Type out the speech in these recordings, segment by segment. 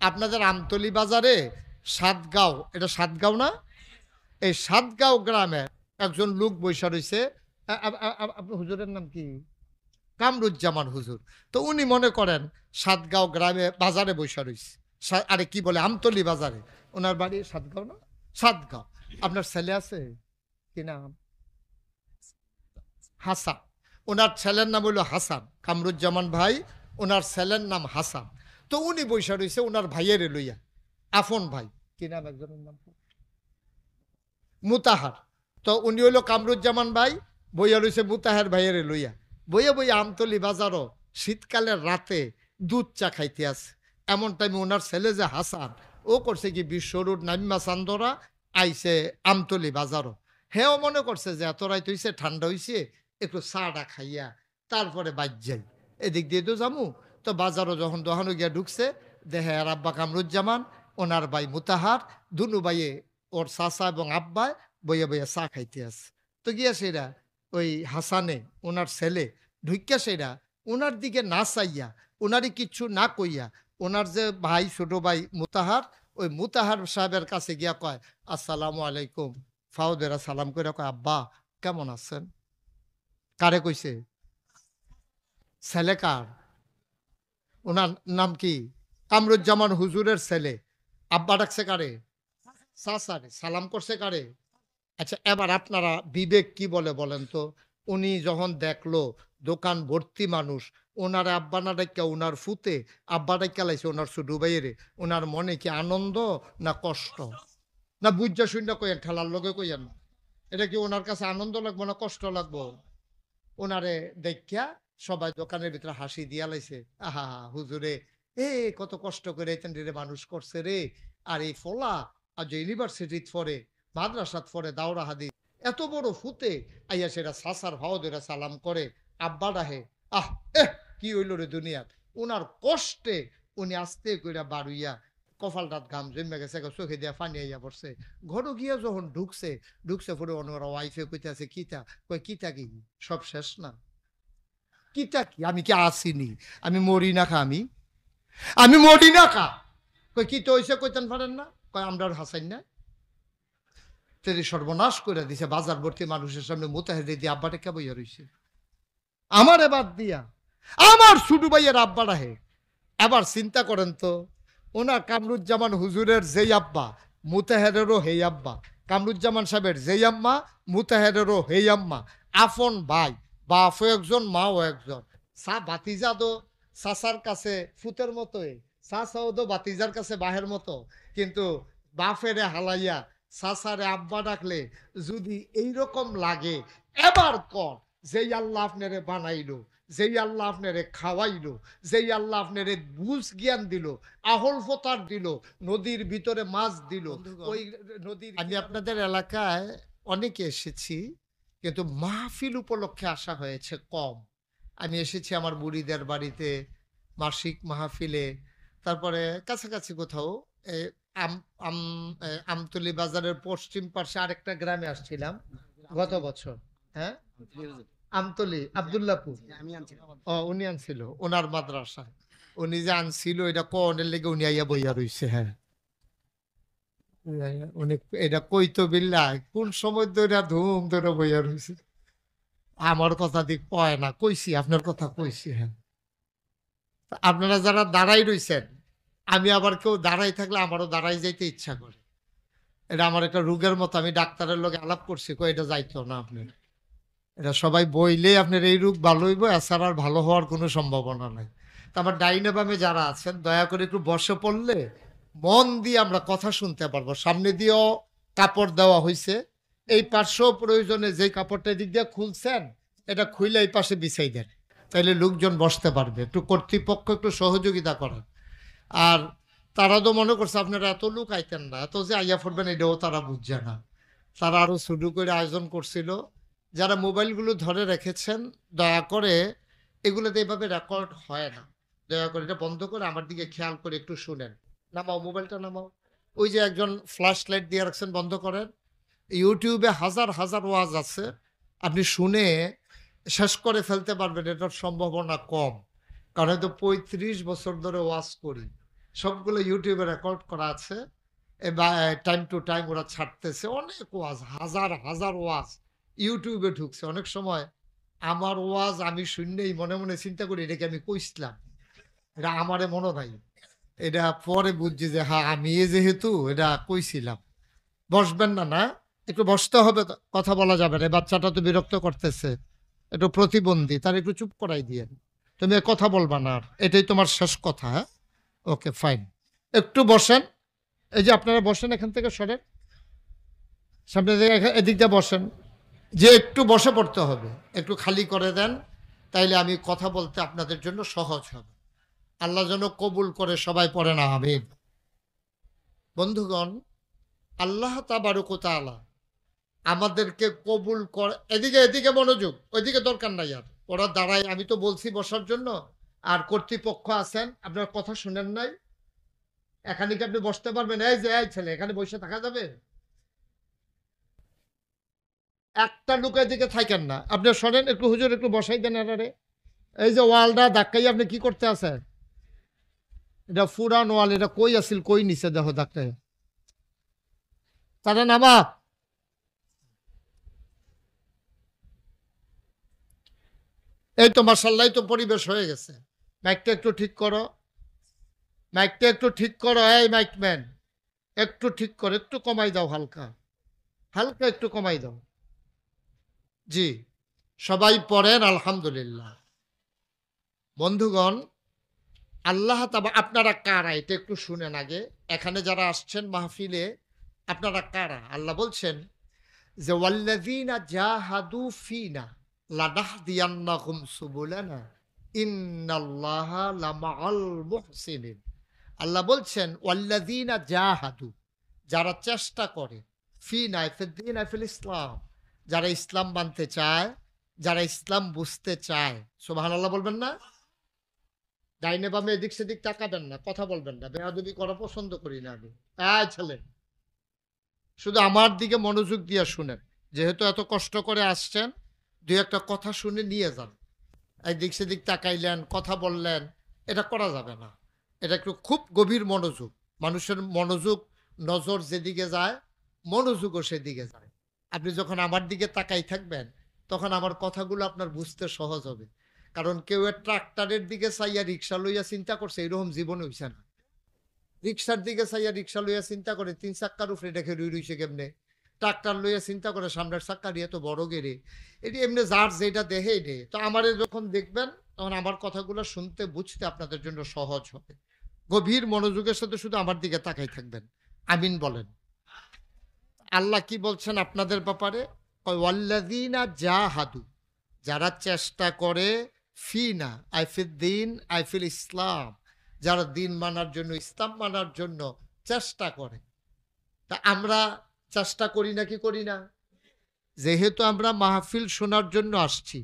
আপনাদের আমতলি বাজারে সাতগাঁও, এটা সাতগাঁও না? এই সাতগাঁও গ্রামে একজন লোক বৈশা রয়েছে। আপনার হুজুরের নাম কি? কামরুজ্জামান হুজুর। তো উনি মনে করেন সাতগাঁও গ্রামে বাজারে বৈশা রয়েছে। আরে কি বলে, আমতলি বাজারে। ওনার বাড়ি সাতগাঁও না? সাতগাঁও। আপনার ছেলে আছে কি নাম? হাসান। ওনার ছেলের নাম হলো হাসান। কামরুজ্জামান ভাই, ওনার ছেলের নাম হাসান। তো উনি বৈশা রয়েছে ওনার ভাইয়ের লইয়া, আফন ভাই। কি নাম একজনের নাম? মুতাহার। তো উনি হইল কামরুজ্জামান ভাই, বইয়া রয়েছে মুতাহার ভাইয়ের লইয়া। বইয়া বইয়া আমতলি বাজারও শীতকালের রাতে দুধ চা খাইতে আছে। এমন টাইমে ওনার ছেলে যে হাসান, ও করছে কি বিশ্বরুট নাইম্মা চান্দরা আইছে আমতলি বাজারও। হেও মনে করছে যে এত রাইত হইছে, ঠান্ডা হইছে, একটু চাটা খাইয়া তারপরে বাজ যাই, এদিক দিয়ে তো যামু। তো বাজারও যখন দোকানে গিয়া ঢুকছে, দেখে আর আব্বা কামরুজ্জামান, ওনার ভাই মুতাহার, দুনু ভাইয়ে ওর চাচা এবং আব্বায় বইয়া বইয়া চা খাইতে আছে। তো গিয়া সেরা ওই হাসানে, ওনার ছেলে, ঢুকিয়া সেরা ওনার দিকে না চাইয়া, ওনারই কিচ্ছু না কইয়া, ওনার যে ভাই, ছোট ভাই মুতাহার, ওই মুতাহার সাহেবের কাছে গিয়া কয়, আসসালামু আলাইকুম। ফাউদেরা সালাম করে কয়, আব্বা কেমন আছেন? কারে কইছে? ছেলে কার? ওনার নাম কি? কামরুজ্জামান হুজুরের ছেলে। আব্বা ডাকছে কারে? চাচারে। সালাম করছে কারে? আচ্ছা, এবার আপনারা বিবেক কি বলে বলেন তো? উনি যখন দেখলো দোকান ভর্তি মানুষ, ওনার আব্বা না ডাক্কা ওনার ফুতে, আব্বা ডাক্কা লাইছে ওনার ছোট ভাইয়েরে, ওনার মনে কি আনন্দ না কষ্ট? না বুঝা শুনটা কইয়েন, ঠেলার লগে কইয়েন না। এটা কি ওনার কাছে আনন্দ লাগবো না কষ্ট লাগবো? ওনারে দেখা সবাই দোকানের ভিতরে হাসি দিয়া লাইছে। আহা হুজুরে, এ কত কষ্ট করে এতেন রে মানুষ করছে রে। আর এই ফলা আর যে ইউনিভার্সিটিত পড়ে, মাদ্রাসাত পড়ে, দাওরা হাদিস, এত বড় ফুতে আইয়া সেটা সাসার ভাও ধরে সালাম করে, আব্বা ডাহে। আহ এহ, কি হইল রে দুনিয়াত। ওনার কষ্টে উনি আস্তে কইরা বাড়ুইয়া কপালটাত ঘাম জমে গেছে, চোখে দিয়া পানি আইয়া পড়ছে। ঘরে গিয়া যখন ঢুকছে পরে ওনার ওয়াইফে কইতাছে, কিতা? কয় কিতা কি? সব শেষ না? কিতা কি? আমি কি আসিনি? আমি মরি না খা? আমি মরি না খা? কই কি তো হইছে কইতেন পারেন না? কয় আমরা আর হাসাই না। তেরি সর্বনাশ করে দিছে বাজার ভর্তি মানুষের সামনে মুতাহিদি দিয়ে আব্বাটা কে বইয়া রইছে আমারে বাদ দিয়া, আমার ছোট ভাইয়ের আব্বাটা হে। এবার চিন্তা করেন তো, ওনার কামরুজ্জামান হুজুরের যেই আব্বা, মুতাহেরেরও হেই আব্বা, কামরুজ্জামান সাহেবের যেই আম্মা, মুতাহেরেরও হেই আম্মা, আফন ভাই, বাপও একজন মাও একজন। সা বাতিজা তো চাচার কাছে ফুতের মতোই, চাচাও তো বাতিজার কাছে বাহের মতো। কিন্তু বাফেরে হালাইয়া চাচারে আব্বা ডাকলে যদি এইরকম লাগে, এবার কর যেই আল্লাহ আপনারে বানাইলো, যেই আল্লাহ আপনারে খাওয়াইলো, যেই আল্লাহ আপনারে বুঝ জ্ঞান দিল, আহল ফতার দিল, নদীর ভিতরে মাছ দিল, ওই নদীর। আমি আপনাদের এলাকায় অনেকে এসেছি, কিন্তু মাহফিল উপলক্ষে আসা হয়েছে কম। আমি এসেছি আমার বুড়িদের বাড়িতে, মাসিক মাহফিলে, তারপরে কাছাকাছি কোথাও আমতলি বাজারের পশ্চিম পাশে আরেকটা গ্রামে আসছিলাম গত বছর। হ্যাঁ, আমতলি আব্দুল্লাহপুর। ও উনি আনছিল ওনার মাদ্রাসায়। উনি যে আনছিল এটা কনের লেগে উনি আইয়া বইয়া রইছে। হ্যাঁ, উনি এটা কইতো বিল্লাহ কোন সময় ধরে ধুম ধরে বইয়া রইছে। আমার কথা দিক পয় না, কইছি আপনার কথা কইছি। হ্যাঁ, আপনারা যারা দাঁড়াই রইছেন, আমি আবার কেউ দাঁড়াই থাকলে আমারও দাঁড়াই যাইতে ইচ্ছা করে। এটা আমার একটা রোগের মতো। আমি ডাক্তারের লোক আলাপ করছি, কই এটা যাইতো না আপনার, এটা সবাই বইলেই আপনার এই রোগ ভালো হইব, এছাড়া আর ভালো হওয়ার কোনো সম্ভাবনা নাই। তারপর ডাইনে বামে যারা আছেন দয়া করে একটু বসে পড়লে মন দিয়ে আমরা কথা শুনতে পারবো। সামনে দিয়েও কাপড় দেওয়া হয়েছে, এই পাশেও প্রয়োজনে যে কাপড়টা দিক দিয়ে খুলছেন এটা খুইলে এই পাশে বিছাই দেন, তাইলে লোকজন বসতে পারবে। একটু কর্তৃপক্ষ একটু সহযোগিতা করেন। আর তারা তো মনে করছে আপনারা এত লোক আইতেন না, এত যে আইয়া পড়বেন এটাও তারা বুঝছে না। তারা আরো শুরু করে আয়োজন করছিল। যারা মোবাইলগুলো ধরে রেখেছেন দয়া করে, এগুলোতে এভাবে রেকর্ড হয় না, দয়া করে এটা বন্ধ করে আমার দিকে খেয়াল করে একটু শুনেন। নামাও মোবাইলটা, নামাও। ওই যে একজন ফ্ল্যাশ লাইট দিয়ে রাখছেন, বন্ধ করেন। ইউটিউবে হাজার হাজার ওয়াজ আছে, আপনি শুনে শেষ করে ফেলতে পারবেন, এটার সম্ভাবনা কম। কারণ হয়তো 35 বছর ধরে ওয়াজ করি, সবগুলো ইউটিউবে রেকর্ড করা আছে। টাইম টু টাইম ওরা ছাড়তেছে অনেক ওয়াজ, হাজার হাজার ওয়াজ ইউটিউবে ঢুকছে। অনেক সময় আমার ওয়াজ আমি শুনলেই মনে মনে চিন্তা করি এটাকে আমি কইছিলাম, এটা আমারে মনে নাই। এটা পরে বুঝছি যে হ্যাঁ আমি যেহেতু এটা কইছিলাম। বসবেন না? না, একটু বসতে হবে, কথা বলা যাবে না। এই বাচ্চাটা তো বিরক্ত করতেছে, একটু প্রতিবন্ধী, তার একটু চুপ করাই দিয়ে। তুমি কথা বলবা না আর, এটাই তোমার শেষ কথা। হ্যাঁ, ওকে ফাইন। একটু বসেন, এই যে আপনারা বসেন, এখান থেকে সরেন, সামনে থেকে এদিক দিয়ে বসেন। যে একটু বসে পড়তে হবে, একটু খালি করে দেন, তাইলে আমি কথা বলতে আপনাদের জন্য সহজ হবে। আল্লাহ যেন কবুল করে, সবাই পড়ে না আমিন। বন্ধুগণ, আল্লাহ তাবারক ওয়া তাআলা আমাদেরকে কবুল করে। এদিকে এদিকে মনোযোগ, ওইদিকে দরকার নাই আর। ওরা দাঁড়ায়, আমি তো বলছি বসার জন্য, আর কর্তৃপক্ষ আছেন, আপনার কথা শুনেন নাই। এখানে কি আপনি বসতে পারবেন? এই যে এই ছেলে, এখানে বসে থাকা যাবে? একটা লোকের দিকে থাকেন না, আপনি শোনেন, একটু হুজুর একটু বসাই দেন এরারে। এই যে ওয়ালটা ধাক্কাই আপনি কি করতে আছেন? এটা ফুরান ওয়াল, এটা কই আছিল, কই নিচে দেখো ধাক্কাই। তারা নামা। এই তো মাশাআল্লাহ, তো পরিবেশ হয়ে গেছে। মাইকটা একটু ঠিক করো, মাইকটা একটু ঠিক করো। এই মাইকম্যান, একটু ঠিক করো, একটু কমাই দাও, হালকা হালকা একটু কমাই দাও। জি, সবাই পড়েন আলহামদুলিল্লাহ। বন্ধুগণ, আল্লাহ আপনারা কারা এটা একটু শুনেন আগে। এখানে যারা আসছেন মাহফিলে, আপনারা কারা? আল্লাহ বলছেন যে ওয়াল্লাযীনা জাহাদু ফিনা লানাহদিয়ান্নাহুম সুবুলানা ইন্নাল্লাহা লামাআল মুহসিনিন। আল্লাহ বলছেন ওয়াল্লাযীনা জাহাদু, যারা চেষ্টা করে, ফিনা ফিদ্দিন ফিল ইসলাম, যারা ইসলাম মানতে চায়, যারা ইসলাম বুঝতে চায়। সুবহানাল্লাহ বলবেন না? ডাইনে বামে এদিক সেদিক তাকাবেন না, কথা বলবেন না, বেয়াদবি করা পছন্দ করি না আমি। ছেলে, শুধু আমার দিকে মনোযোগ দিয়ে শুনেন। যেহেতু এত কষ্ট করে আসছেন, দুই একটা কথা শুনে নিয়ে যান। এদিক সেদিক তাকাইলেন, কথা বললেন, এটা করা যাবে না। এটা একটু খুব গভীর মনোযোগ। মানুষের মনোযোগ, নজর যেদিকে যায়, মনোযোগও সেদিকে যায়। আপনি যখন আমার দিকে তাকাই থাকবেন, তখন আমার কথাগুলো আপনার বুঝতে সহজ হবে। কারণ কেউ ট্রাক্টরের দিকে চাইয়া রিক্সা লইয়া চিন্তা করছে, এরকম জীবন হইছে না। রিক্সার দিকে চাইয়া রিক্সা লইয়া চিন্তা করে তিন চাক্কার উপরে দেখে রুই রইছে কেমনে। ট্রাক্টর লইয়া চিন্তা করে সামনের চাক্কা দিয়ে তো বড় গেড়ে। এটি এমনি যার যেটা দেখে এটে। তো আমারে যখন দেখবেন, তখন আমার কথাগুলো শুনতে বুঝতে আপনাদের জন্য সহজ হবে। গভীর মনোযোগের সাথে শুধু আমার দিকে তাকাই থাকবেন। আমিন বলেন। আল্লাহ কি বলছেন আপনাদের ব্যাপারে? ওয়াল্লাযীনা জাহাদু, যারা চেষ্টা করে, ফিনা আইফিদ্দিন আইফিল ইসলাম, যারা দিন মানার জন্য, ইসলাম মানার জন্য চেষ্টা করে। তা আমরা চেষ্টা করি নাকি করি না? যেহেতু আমরা মাহফিল শোনার জন্য আসছি,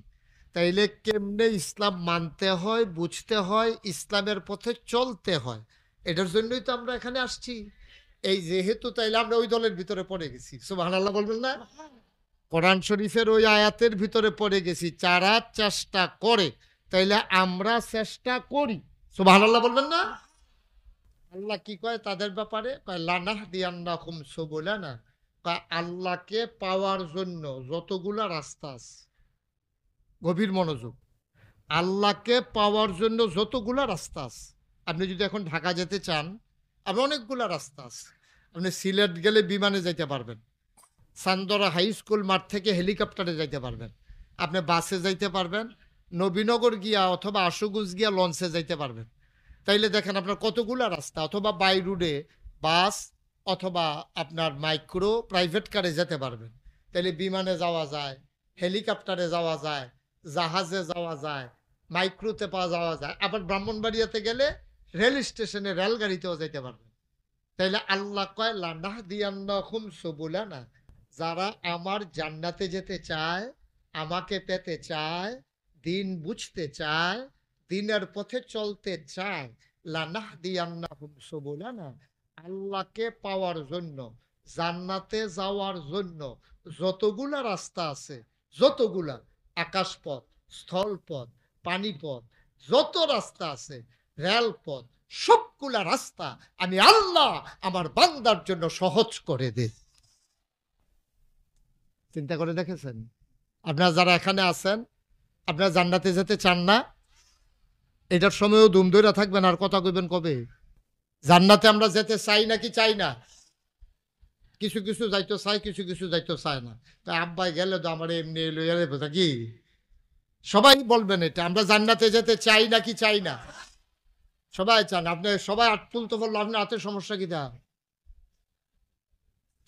তাইলে কেমনে ইসলাম মানতে হয়, বুঝতে হয়, ইসলামের পথে চলতে হয়, এটার জন্যই তো আমরা এখানে আসছি। এই যেহেতু, তাইলে আমরা ওই দলের ভিতরে পড়ে গেছি। সুবহানাল্লাহ বলবেন না? কোরআন শরীফের ওই আয়াতের ভিতরে পড়ে গেছি, যারা চেষ্টা করে, তাইলে আমরা চেষ্টা করি। সুবহানাল্লাহ বলবেন না? আল্লাহ কি কয় তাদের ব্যাপারে? কয় লানাহদিয়ান্নাহুম সুবুলানা, কয় আল্লাহকে পাওয়ার জন্য যতগুলা রাস্তা আছে, গভীর মনোযোগ, আল্লাহকে পাওয়ার জন্য যতগুলা রাস্তা আছে। আপনি যদি এখন ঢাকা যেতে চান, আপনি অনেকগুলা রাস্তা আছে। আপনি সিলেট গেলে বিমানে যাইতে পারবেন, চান্দরা হাই স্কুল মাঠ থেকে হেলিকপ্টারে যাইতে পারবেন, আপনি বাসে যাইতে পারবেন, নবীনগর গিয়া অথবা আশুগঞ্জ গিয়া লঞ্চে যাইতে পারবেন। তাইলে দেখেন আপনার কতগুলা রাস্তা। অথবা বাই রুডে বাস অথবা আপনার মাইক্রো প্রাইভেট কারে যেতে পারবেন। তাইলে বিমানে যাওয়া যায়, হেলিকপ্টারে যাওয়া যায়, জাহাজে যাওয়া যায়, মাইক্রোতে পাওয়া যাওয়া যায়। আবার ব্রাহ্মণবাড়িয়াতে গেলে রেল স্টেশনে রেলগাড়িতেও যেতে পারবেন। তাইলে আল্লাহ কয় লানাহদিয়ান্নাহুম সুবুলানা, যারা আমার জান্নাতে যেতে চায়, আমাকে পেতে চায়, দিন বুঝতে চায়, দিনের পথে চলতে চায়, লানাহদিয়ান্নাহুম সুবুলানা, আল্লাহকে পাওয়ার জন্য, জান্নাতে যাওয়ার জন্য যতগুলা রাস্তা আছে, যতগুলা, আকাশপথ, স্থলপথ, পানিপথ, যত রাস্তা আছে, রেলপথ, সবগুলা রাস্তা আমি আল্লাহ আমার বান্দার জন্য সহজ করে দে। চিন্তা করে দেখেছেন? আপনারা যারা এখানে আছেন, আপনারা জান্নাতে যেতে চান না? এটার সময়ও দুম ধরে থাকবেন আর কথা কইবেন কবে? জান্নাতে আমরা যেতে চাই নাকি চাই না? কিছু কিছু যাইতে চাই, কিছু কিছু যাইতে চায় না। তা আব্বাই গেলে তো আমার এমনি এলো এলে বোঝা কি? সবাই বলবেন এটা, আমরা জান্নাতে যেতে চাই নাকি চাই না? সবাই চান। আপনি সবাই আট তুলতে বললো, আপনার হাতের সমস্যা কি তা?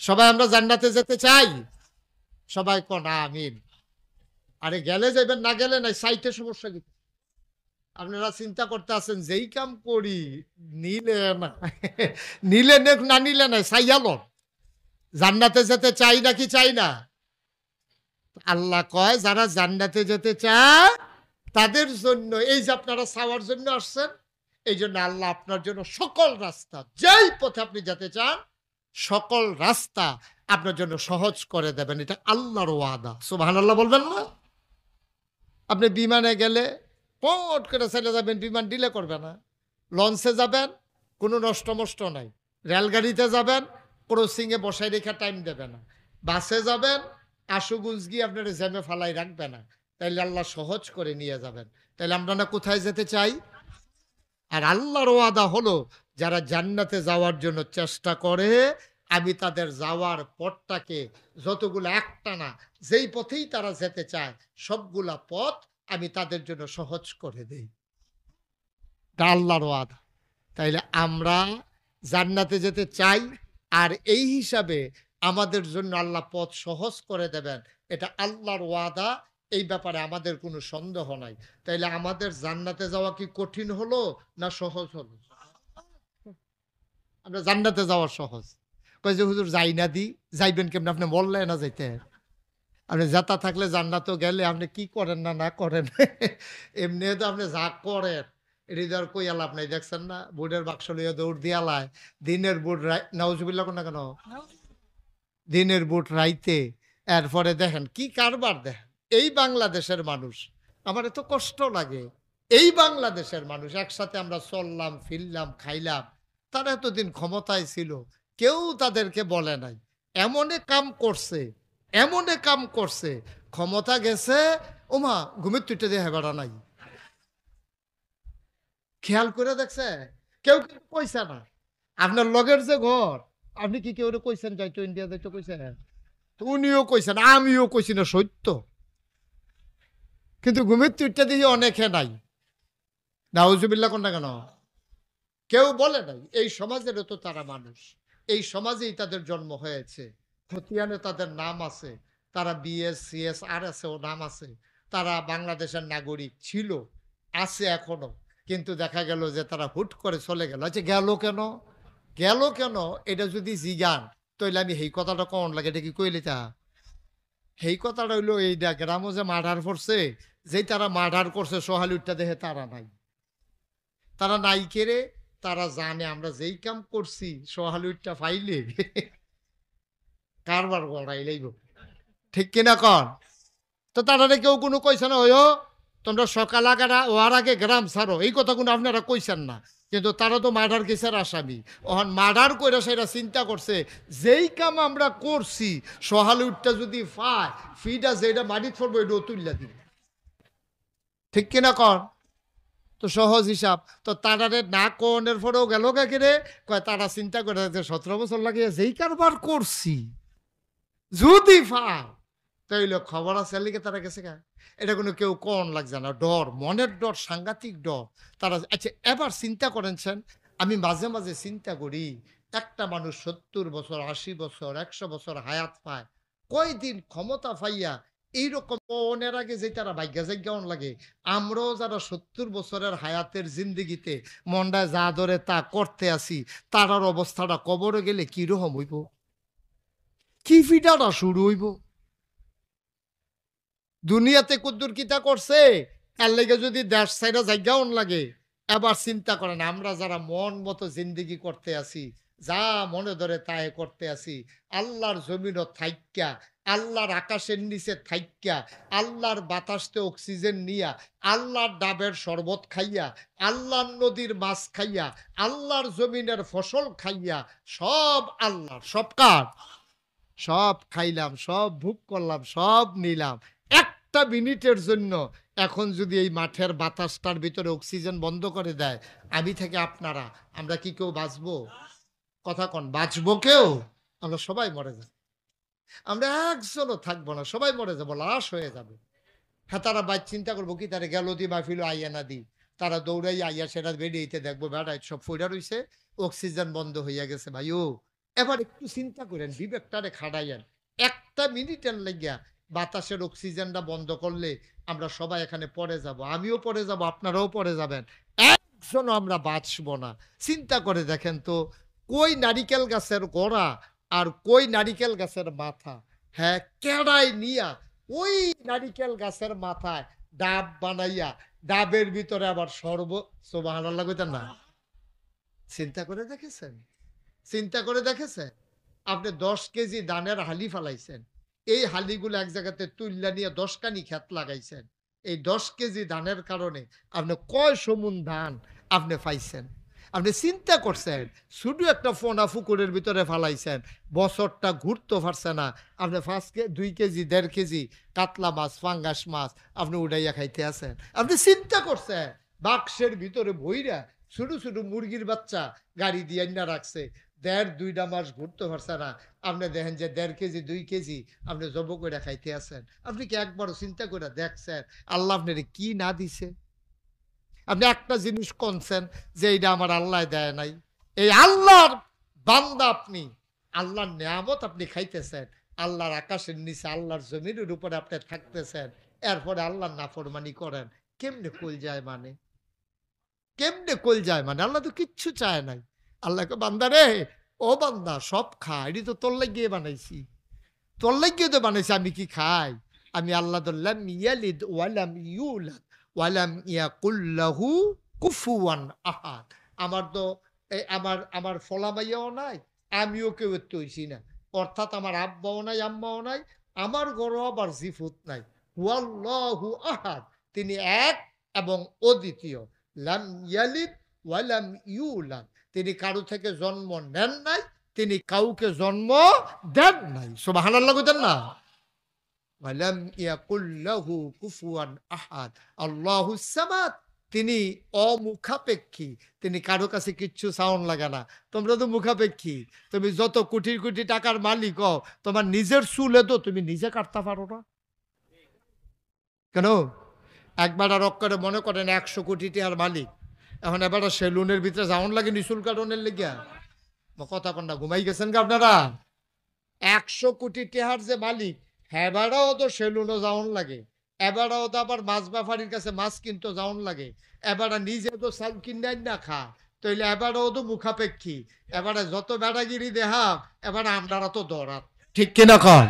সবাই আমরা জান্নাতে যেতে চাই? সবাই কোন আমিন। আরে গেলে যাইবেন, না গেলে নাই, সাইটে সমস্যা কি? আপনারা চিন্তা করতে আছেন যেই কাম করি নিলে না নিলে নেক, না নিলে নাই, চাইয়ালো জান্নাতে যেতে চাই নাকি চাই না? আল্লাহ কয় যারা জান্নাতে যেতে চায় তাদের জন্য, এই যে আপনারা চাওয়ার জন্য আসছেন, এই জন্য আল্লাহ আপনার জন্য সকল রাস্তা, যেই পথে আপনি যেতে চান সকল রাস্তা আপনার জন্য সহজ করে দেবেন। এটা আল্লাহর ওয়াদা। সুবহানাল্লাহ বলবেন না? আপনি বিমানে গেলে পট করে চলে যাবেন, বিমান ডিলে করবে না। লঞ্চে যাবেন, কোনো নষ্ট মষ্ট নাই। রেলগাড়িতে যাবেন, ক্রসিংয়ে বসাই রেখা টাইম দেবে না। বাসে যাবেন, আশুগুঞ্জ গিয়ে আপনার জ্যামে ফালাই রাখবে না। তাইলে আল্লাহ সহজ করে নিয়ে যাবেন। তাইলে আমরা না কোথায় যেতে চাই? আর আল্লাহর ওয়াদা হলো যারা জান্নাতে যাওয়ার জন্য চেষ্টা করে, আমি তাদের যাওয়ার পথটাকে যতগুলো একটানা যেই পথেই তারা যেতে চায় সবগুলা পথ আমি তাদের জন্য সহজ করে দেই। এটা আল্লাহর ওয়াদা। তাইলে আমরা জান্নাতে যেতে চাই, আর এই হিসাবে আমাদের জন্য আল্লাহ পথ সহজ করে দেবেন, এটা আল্লাহর ওয়াদা। এই ব্যাপারে আমাদের কোনো সন্দেহ নাই। তাইলে আমাদের জান্নাতে যাওয়া কি কঠিন হলো না সহজ হলো? আমরা জান্নাতে যাওয়া সহজ। কই যে হুজুর যাই না দি, যাইবেন কেমন? আপনি বললেন না যাইতে। আপনি যাতা থাকলে জান্নাতও গেলে আপনি কি করেন না না করেন এমনি তো আপনি যা করেন হৃদয় কই আলাপ নাই। দেখছেন না বুটের বাক্স লইয়া দৌড় দিয়ালায়, দিনের বুট নাউজুবিল্লাহ কোন না কেন, দিনের বুট রাইতে। এরপরে দেখেন কি কারবার। দেখেন এই বাংলাদেশের মানুষ, আমার এত কষ্ট লাগে। এই বাংলাদেশের মানুষ একসাথে আমরা চললাম, ফিরলাম, খাইলাম, তারা এতদিন ক্ষমতায় ছিল, কেউ তাদেরকে বলে নাই। এমনে কাম করছে, এমনে কাম করছে, ক্ষমতা গেছে, ওমা ঘুমের তুইটা দিয়ে হেবাড়া নাই। খেয়াল করে দেখছে? কেউ কিন্তু কইছে না। আপনার লগের যে ঘর, আপনি কি কেউ কইছেন যাইতো ইন্ডিয়া যাইতো কইছেন? উনিও কইছেন, আমিও কইছি না, সত্য। কিন্তু ঘুমের তুইটা দিয়ে অনেকে নাই। নাউজুবিল্লাহ কোন না কেন? কেউ বলে নাই। এই সমাজেরও তো তারা মানুষ, এই সমাজেই তাদের জন্ম হয়েছে, খতিয়ানে তাদের নাম আছে, তারা বিএস সিএস আর আছে ও নাম আছে, তারা বাংলাদেশের নাগরিক ছিল, আছে এখনো। কিন্তু দেখা গেল যে তারা হুট করে চলে গেল। আচ্ছা গেল কেন? গেল কেন এটা যদি জিগান তাইলে আমি এই কথাটা কন লাগে, এটা কি কইলি তা? এই কথাটা হইলো এইটা, গ্রামে যে মার্ডার করছে, যেই তারা মার্ডার করছে সোহালিউডটা দেখে তারা নাই। তারা নাই কেড়ে, তারা জানে আমরা যেই কাম করছি সোহালিউডটা ফাইলে কারবার গড়াইলেই। ঠিক কিনা কন? তো তারা কেউ কোনো কইছে না ওই তোমরা সকাল আগারা ওয়ার আগে গ্রাম ছাড়ো, এই কথা কোনো আপনারা কইছেন না। কিন্তু তারা তো মার্ডার কেসের আসামি। ওখান মার্ডার করে সেটা চিন্তা করছে যেই কাম আমরা করছি সোহালিউডটা যদি পায়, ফিটা যেটা মাটিত পড়বো এটাও তুললা দিবে। ঠিক কিনা কন? তো সহজ হিসাব। তো তারারে না কনের পরেও গেল রে কয়, তারা চিন্তা করে যে 17 বছর লাগিয়ে যেই কারবার করছি যদি পায় তাইলে খবর আছে লিখে তারা গেছে গা। এটা কোনো কেউ কন লাগছে না, ডর, মনের ডর, সাংঘাতিক ডর তারা। আচ্ছা এবার চিন্তা করেছেন, আমি মাঝে মাঝে চিন্তা করি একটা মানুষ 70 বছর 80 বছর 100 বছর হায়াত পায়, কয়দিন ক্ষমতা পাইয়া এইরকম অনের আগে যে তারা ভাগ্যা জায়গাও লাগে। আমরাও যারা 70 বছরের হায়াতের জিন্দিগিতে মন্ডায় যা ধরে তা করতে আসি, তারার অবস্থাটা কবরে গেলে কিরকম হইব, কি ফিটাটা শুরু হইব। দুনিয়াতে কুদ্দুর কিতা করছে, তার লেগে যদি দেশ সাইডা জায়গাও লাগে। এবার চিন্তা করেন আমরা যারা মন মতো জিন্দিগি করতে আসি, যা মনে ধরে তাই করতে আসি। আল্লাহর জমিনও থাইক্যা, আল্লাহর আকাশের নিচে থাইক্যা, আল্লাহর বাতাসতে অক্সিজেন নিয়া, আল্লাহর ডাবের শরবত খাইয়া, আল্লাহর নদীর মাছ খাইয়া, আল্লাহর জমিনের ফসল খাইয়া, সব আল্লাহর, সব কার? সব খাইলাম, সব ভোগ করলাম, সব নিলাম। একটা মিনিটের জন্য এখন যদি এই মাঠের বাতাসটার ভিতরে অক্সিজেন বন্ধ করে দেয়, আমি থেকে আপনারা, আমরা কি কেউ বাঁচবো? কথা কন, বাঁচবো কেউ? আমরা সবাই মরে যাব। আমরা একজনও থাকবো না, সবাই মরে যাবো, লাশ হয়ে যাবে। হ্যাঁ, তারা বাইক চিন্তা করবো কি, তারা গেল দি মাহফিল আইয়া না দি, তারা দৌড়াই আইয়া সেটা বেরিয়েতে দেখবো বেড়ায় সব ফইরা রইছে, অক্সিজেন বন্ধ হইয়া গেছে। ভাই ও, এবার একটু চিন্তা করেন, বিবেকটারে খাড়াইয়েন। একটা মিনিটের লাগিয়া বাতাসের অক্সিজেনটা বন্ধ করলে আমরা সবাই এখানে পড়ে যাব, আমিও পড়ে যাব, আপনারাও পড়ে যাবেন, একজনও আমরা বাঁচবো না। চিন্তা করে দেখেন তো, কই নারিকেল গাছের গোড়া আর কই নারিকেল গাছের মাথা, হ্যাঁ, কেড়াই নিয়া ওই নারিকেল গাছের মাথায় ডাব বানাইয়া, ডাবের ভিতরে আবার সুবহানাল্লাহ কইতেন না? চিন্তা করে দেখেছেন? চিন্তা করে দেখেছেন? আপনি 10 কেজি ধানের হালি ফালাইছেন, এই হালিগুলো এক জায়গাতে তুললা নিয়ে 10 কানি ক্ষেত লাগাইছেন, এই 10 কেজি ধানের কারণে আপনি কয় সমুন ধান আপনি পাইছেন? আপনি চিন্তা করছেন? শুধু একটা ফোনা ফুকুরের ভিতরে ফালাইছেন, বছরটা ঘুরতে পারছে না, আপনি 2 কেজি 1.5 কেজি কাতলা মাছ, ফাঙ্গাস মাছ আপনি উড়াইয়া খাইতে আছেন। আপনি চিন্তা করছেন? বাক্সের ভিতরে বইরা ছোট ছোট মুরগির বাচ্চা গাড়ি দিয়ে না রাখছে, 1.5-2 মাস ঘুরতে পারছে না, আপনি দেখেন যে 1.5 কেজি 2 কেজি আপনি জব করে খাইতে আছেন। আপনি কি একবারও চিন্তা করে দেখছেন আল্লাহ আপনার কি না দিছে? আপনি একটা জিনিস কনছেন যে এইটা আমার আল্লাহ দেয় নাই, এই আল্লাহর বান্দা আপনি, আল্লাহর নিয়ামত আপনি খাইতেছেন, আল্লাহর আকাশের নিচে আল্লাহর জমিনের উপরে আপনি থাকতেছেন, এরপরে আল্লাহর নাফরমানি করেন। কেমনে কল যায় মানে? কেমনে কল যায় মানে? আল্লাহ তো কিচ্ছু চায় নাই। আল্লাহকে, বান্দা রে, ও বান্দা সব খা, এটি তো তোর লাগিয়ে বানাইছি, তোর লাগিয়ে তো বানাইছি, আমি কি খাই? আমি আল্লাহ তো লাম ইয়ালিদ ওয়ালাম ইউলাদ ওয়ালাম ইয়াকুল্লাহু কুফুয়ান আহাদ। আমার তো আমার আমার ফলামাইয়াও নাই, আমিও কেউ একটু হইছি না, অর্থাৎ আমার আব্বাও নাই, আম্মাও নাই, আমার গরও আবার জিফুত নাই। হুয়াল্লাহু আহাদ, তিনি এক এবং অদ্বিতীয়। লাম ইয়ালিদ ওয়ালাম ইউলাদ, তিনি কারো থেকে জন্ম নেন নাই, তিনি কাউকে জন্ম দেন নাই। সুবহানাল্লাহ কইতেন না? ওয়ালাম ইয়াকুল লাহু কুফুয়ান আহাদ। আল্লাহুস সামাদ, তিনি অমুখাপেক্ষী, তিনি কারো কাছে কিচ্ছু সাউন্ড লাগে না। তোমরা তো মুখাপেক্ষী, তুমি যত কোটি কোটি টাকার মালিক হও, তোমার নিজের চুলে তো তুমি নিজে কাটতে পারো না। কেন? একবার আর অক্করে মনে করেন 100 কোটি টাকার মালিক, এখন এবার সেলুনের ভিতরে সাউন্ড লাগে নিচুল কাটনের লেগিয়া? কথা কন্যা ঘুমাই গেছেন গা আপনারা? 100 কোটি টাকার যে মালিক, হেবারাও তো সেলুনও যাওন লাগে, এবারাও তো আবার মাছ ব্যাপারীর কাছে মাছ কিনতে যাওন লাগে, এবারা নিজে তো চাল কিনে না খা, তাইলে এবারও তো মুখাপেক্ষী, এবারে যত বেড়াগিরি দেহা, এবারে আপনারা তো দরাত, ঠিক কিনা কয়?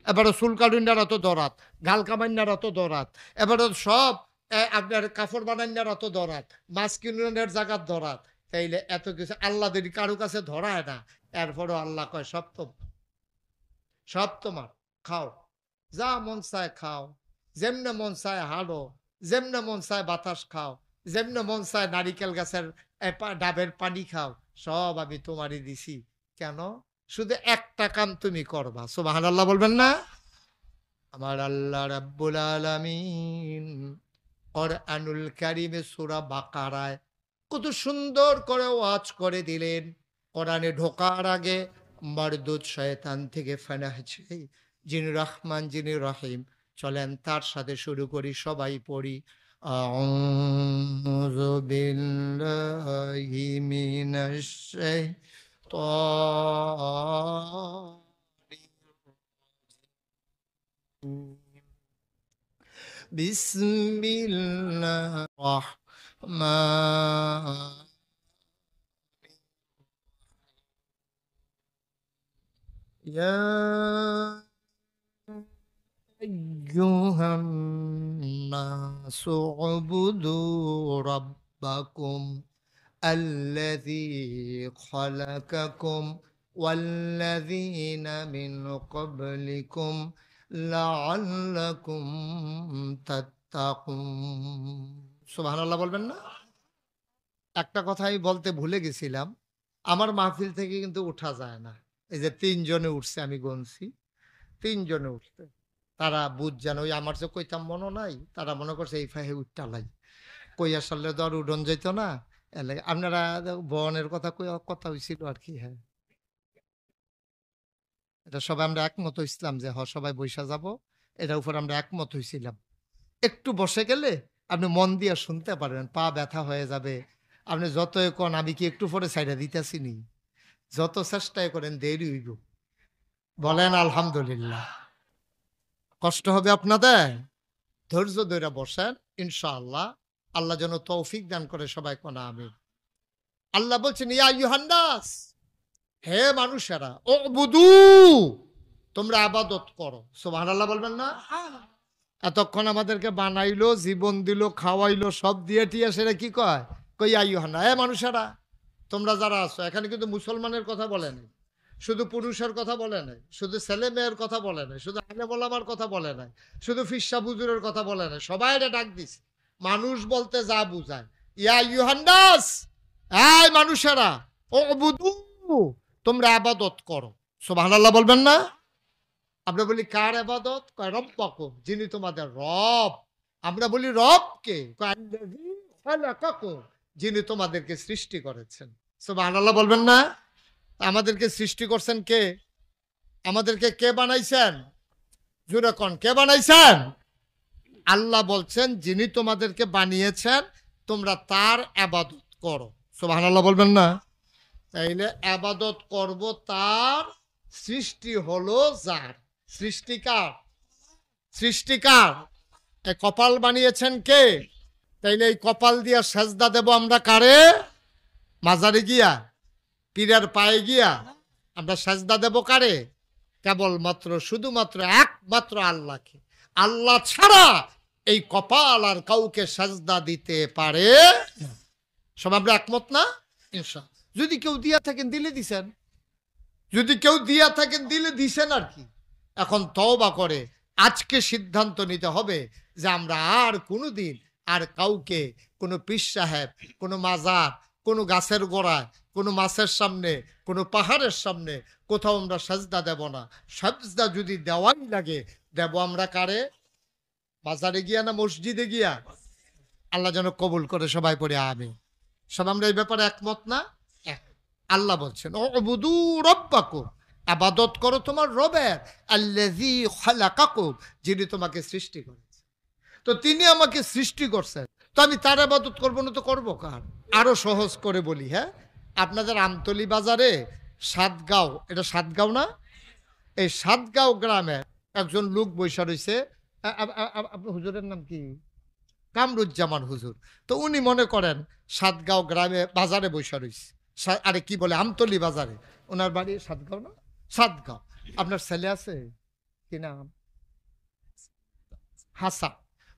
এবারে চুল কাটুনারা তো দরাত, গাল কামাইনারা তো দরাত, এবারে সব আপনার কাপড় বানাইনারা তো দরাত, মাছ কিনুনের জায়গার দরাত, তাইলে এত কিছু আল্লাহ যদি কারো কাছে ধরায় না, এরপরও আল্লাহ কয় সব তো, সব তোমার, খাও, যা মন চায় খাও, যেমনে মন চায় হাঁটো, যেমনে মন চায় বাতাস খাও, যেমনে মন চায় নারিকেল গাছের ডাবের পানি খাও, সব আমি তোমারই দিছি। কেন? শুধু একটা কাম তুমি করবা। সুবহানাল্লাহ বলবেন না? আমার আল্লাহ রাব্বুল আলামিন কোরআনুল কারীমে সূরা বাকারায় কত সুন্দর করে ওয়াজ করে দিলেন। কোরআনে ঢোকার আগে মারদুদ শয়তান থেকে ফানাহ চাই, যিনি রহমান যিনি রহিম। চলেন তার সাথে শুরু করি, সবাই পড়ি। আউযু বিল্লাহি মিনাশ শাইতানির বিসমিল্লাহির রহমানির يا أيها الناس اعبدوا ربكم الذي خلقكم والذين من قبلكم لعلكم تتقون সুবহানাল্লাহ বলবেন না? একটা কথা আমি বলতে ভুলে গেছিলাম, আমার মাহফিল থেকে কিন্তু উঠা যায় না। এই যে ৩ জনে উঠছে, আমি গুনছি ৩ জনে উঠছে। তারা বুঝছেন, ওই আমার যে কইতাম মনে নাই, তারা মনে করছে এই ফাহে উঠটালাই কই আসলে তো আর উডন যেত না। আপনারা বনের কথা কথা হয়েছিল আর কি। হ্যাঁ, এটা সবাই আমরা একমত হইছিলাম যে সবাই বৈশা যাব, এটার উপর আমরা একমত হইছিলাম। একটু বসে গেলে আপনি মন দিয়ে শুনতে পারবেন, পা ব্যথা হয়ে যাবে। আপনি যতই কোন আমি কি একটু পরে সাইডা দিতেছি নি, যত চেষ্টাই করেন দেরি হইব। বলেন আলহামদুলিল্লাহ। কষ্ট হবে আপনাদের, ধৈর্য ধরে বসেন ইনশাআল্লাহ। আল্লাহ যেন তৌফিক দান করে, সবাই কোন আমি। আল্লাহ বলছেন ইয়া আইয়ুহান নাস, হে মানুষেরা, উবুদু, তোমরা ইবাদত করো। সুবহানাল্লাহ বলবেন না? এতক্ষণ আমাদেরকে বানাইলো, জীবন দিল, খাওয়াইলো, সব দিয়ে টিয়া সেটা কি কয়? কই আইয়ুহান নাস, হে মানুষেরা, তোমরা যারা আছো। এখানে কিন্তু মুসলমানের কথা বলে নাই, শুধু পুরুষের কথা বলে নাই, শুধু ছেলে মেয়ের কথা বলে নাই, শুধু আলেম ওলামার কথা বলে নাই, শুধু ফিরসা বুজুরের কথা বলে নাই, সবাই এটা ডাক দিছে। মানুষ বলতে যা বুঝায়, ইয়া আইয়ুহান নাস, এই মানুষেরা, উবুদু, তোমরা ইবাদত করো। সুবহানাল্লাহ বলবেন না? আমরা বলি কার ইবাদত? কয় রব্বাকুম, যিনি তোমাদের রব। আমরা বলি রবকে? কয় আল্লাযী খালাকাকুম, যিনি তোমাদেরকে সৃষ্টি করেছেন। সুবহানাল্লাহ বলবেন না? আমাদেরকে সৃষ্টি করছেন কে? আমাদেরকে কে বানাইছেন? জোরে কোন, কে বানাইছেন? আল্লাহ বলছেন যিনি তোমাদেরকে বানিয়েছেন তোমরা তার ইবাদত করো। সুবহানাল্লাহ বলবেন না? তাইলে ইবাদত করব তার, সৃষ্টি হলো যার। সৃষ্টিকার, সৃষ্টিকার। এই কপাল বানিয়েছেন কে? তাইলে এই কপাল দিয়া সেজদা দেব আমরা কারে? মাজারে গিয়া, পীরের পায়ে গিয়া আমরা সেজদা দেব কারে? কেবলমাত্র শুধুমাত্র একমাত্র আল্লাহকে। আল্লাহ ছাড়া এই কপাল আর কাউকে সেজদা দিতে পারে? সব আমরা একমত না? ইনশাআল্লাহ। যদি কেউ দিয়া থাকেন দিলে দিছেন, যদি কেউ দিয়া থাকেন দিলে দিছেন আর কি। এখন তওবা করে আজকে সিদ্ধান্ত নিতে হবে যে আমরা আর কোনোদিন আর কাউকে, কোনো পীর সাহেব, কোনো মাজার, কোনো গাছের গোড়ায়, কোনো মাছের সামনে, কোনো পাহাড়ের সামনে কোথাও আমরা সাজদা দেব না। সাজদা যদি দেওয়াই লাগে দেব আমরা কারে? বাজারে গিয়া না মসজিদে গিয়া? আল্লাহ যেন কবুল করে, সবাই পড়ে আমি। সব আমরা এই ব্যাপারে একমত না? আল্লাহ বলছেন উবুদু রব্বাকুম, ইবাদত করো তোমার রবের, আল্লাযী খালাকাকুম, যিনি তোমাকে সৃষ্টি করেছেন। তো তিনি আমাকে সৃষ্টি করছেন, তো আমি তার ইবাদত করবো না তো করবো কার? আরো সহজ করে বলি, হ্যাঁ, আপনাদের আমতলী বাজারে সাতগাঁও, এটা সাতগাঁও না? এই সাতগাঁও গ্রামে একজন লোক বৈশা রয়েছে। আপনার হুজুরের নাম কি? কামরুজ্জামান হুজুর। তো উনি মনে করেন সাতগাঁও গ্রামে বাজারে বৈশা রয়েছে, আরে কি বলে আমতলী বাজারে। ওনার বাড়ি সাতগাঁও না? সাতগাঁও। আপনার ছেলে আছে কি নাম? হাসান।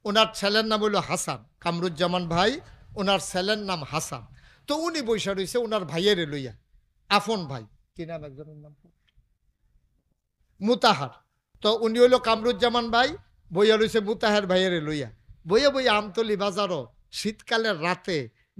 ওনার ছেলের নাম হইল হাসান। কামরুজ্জামান ভাই, ওনার ছেলের নাম হাসান। তো উনি বৈশা রয়েছে ওনার ভাইয়ের লইয়া, আফন ভাই, কি নাম একজনের নাম? মুতাহার। তো উনি হইল কামরুজ্জামান ভাই, বইয়া রয়েছে মুতাহার ভাইয়ের লইয়া। বইয়া বইয়া আমতলী বাজারও শীতকালের রাতে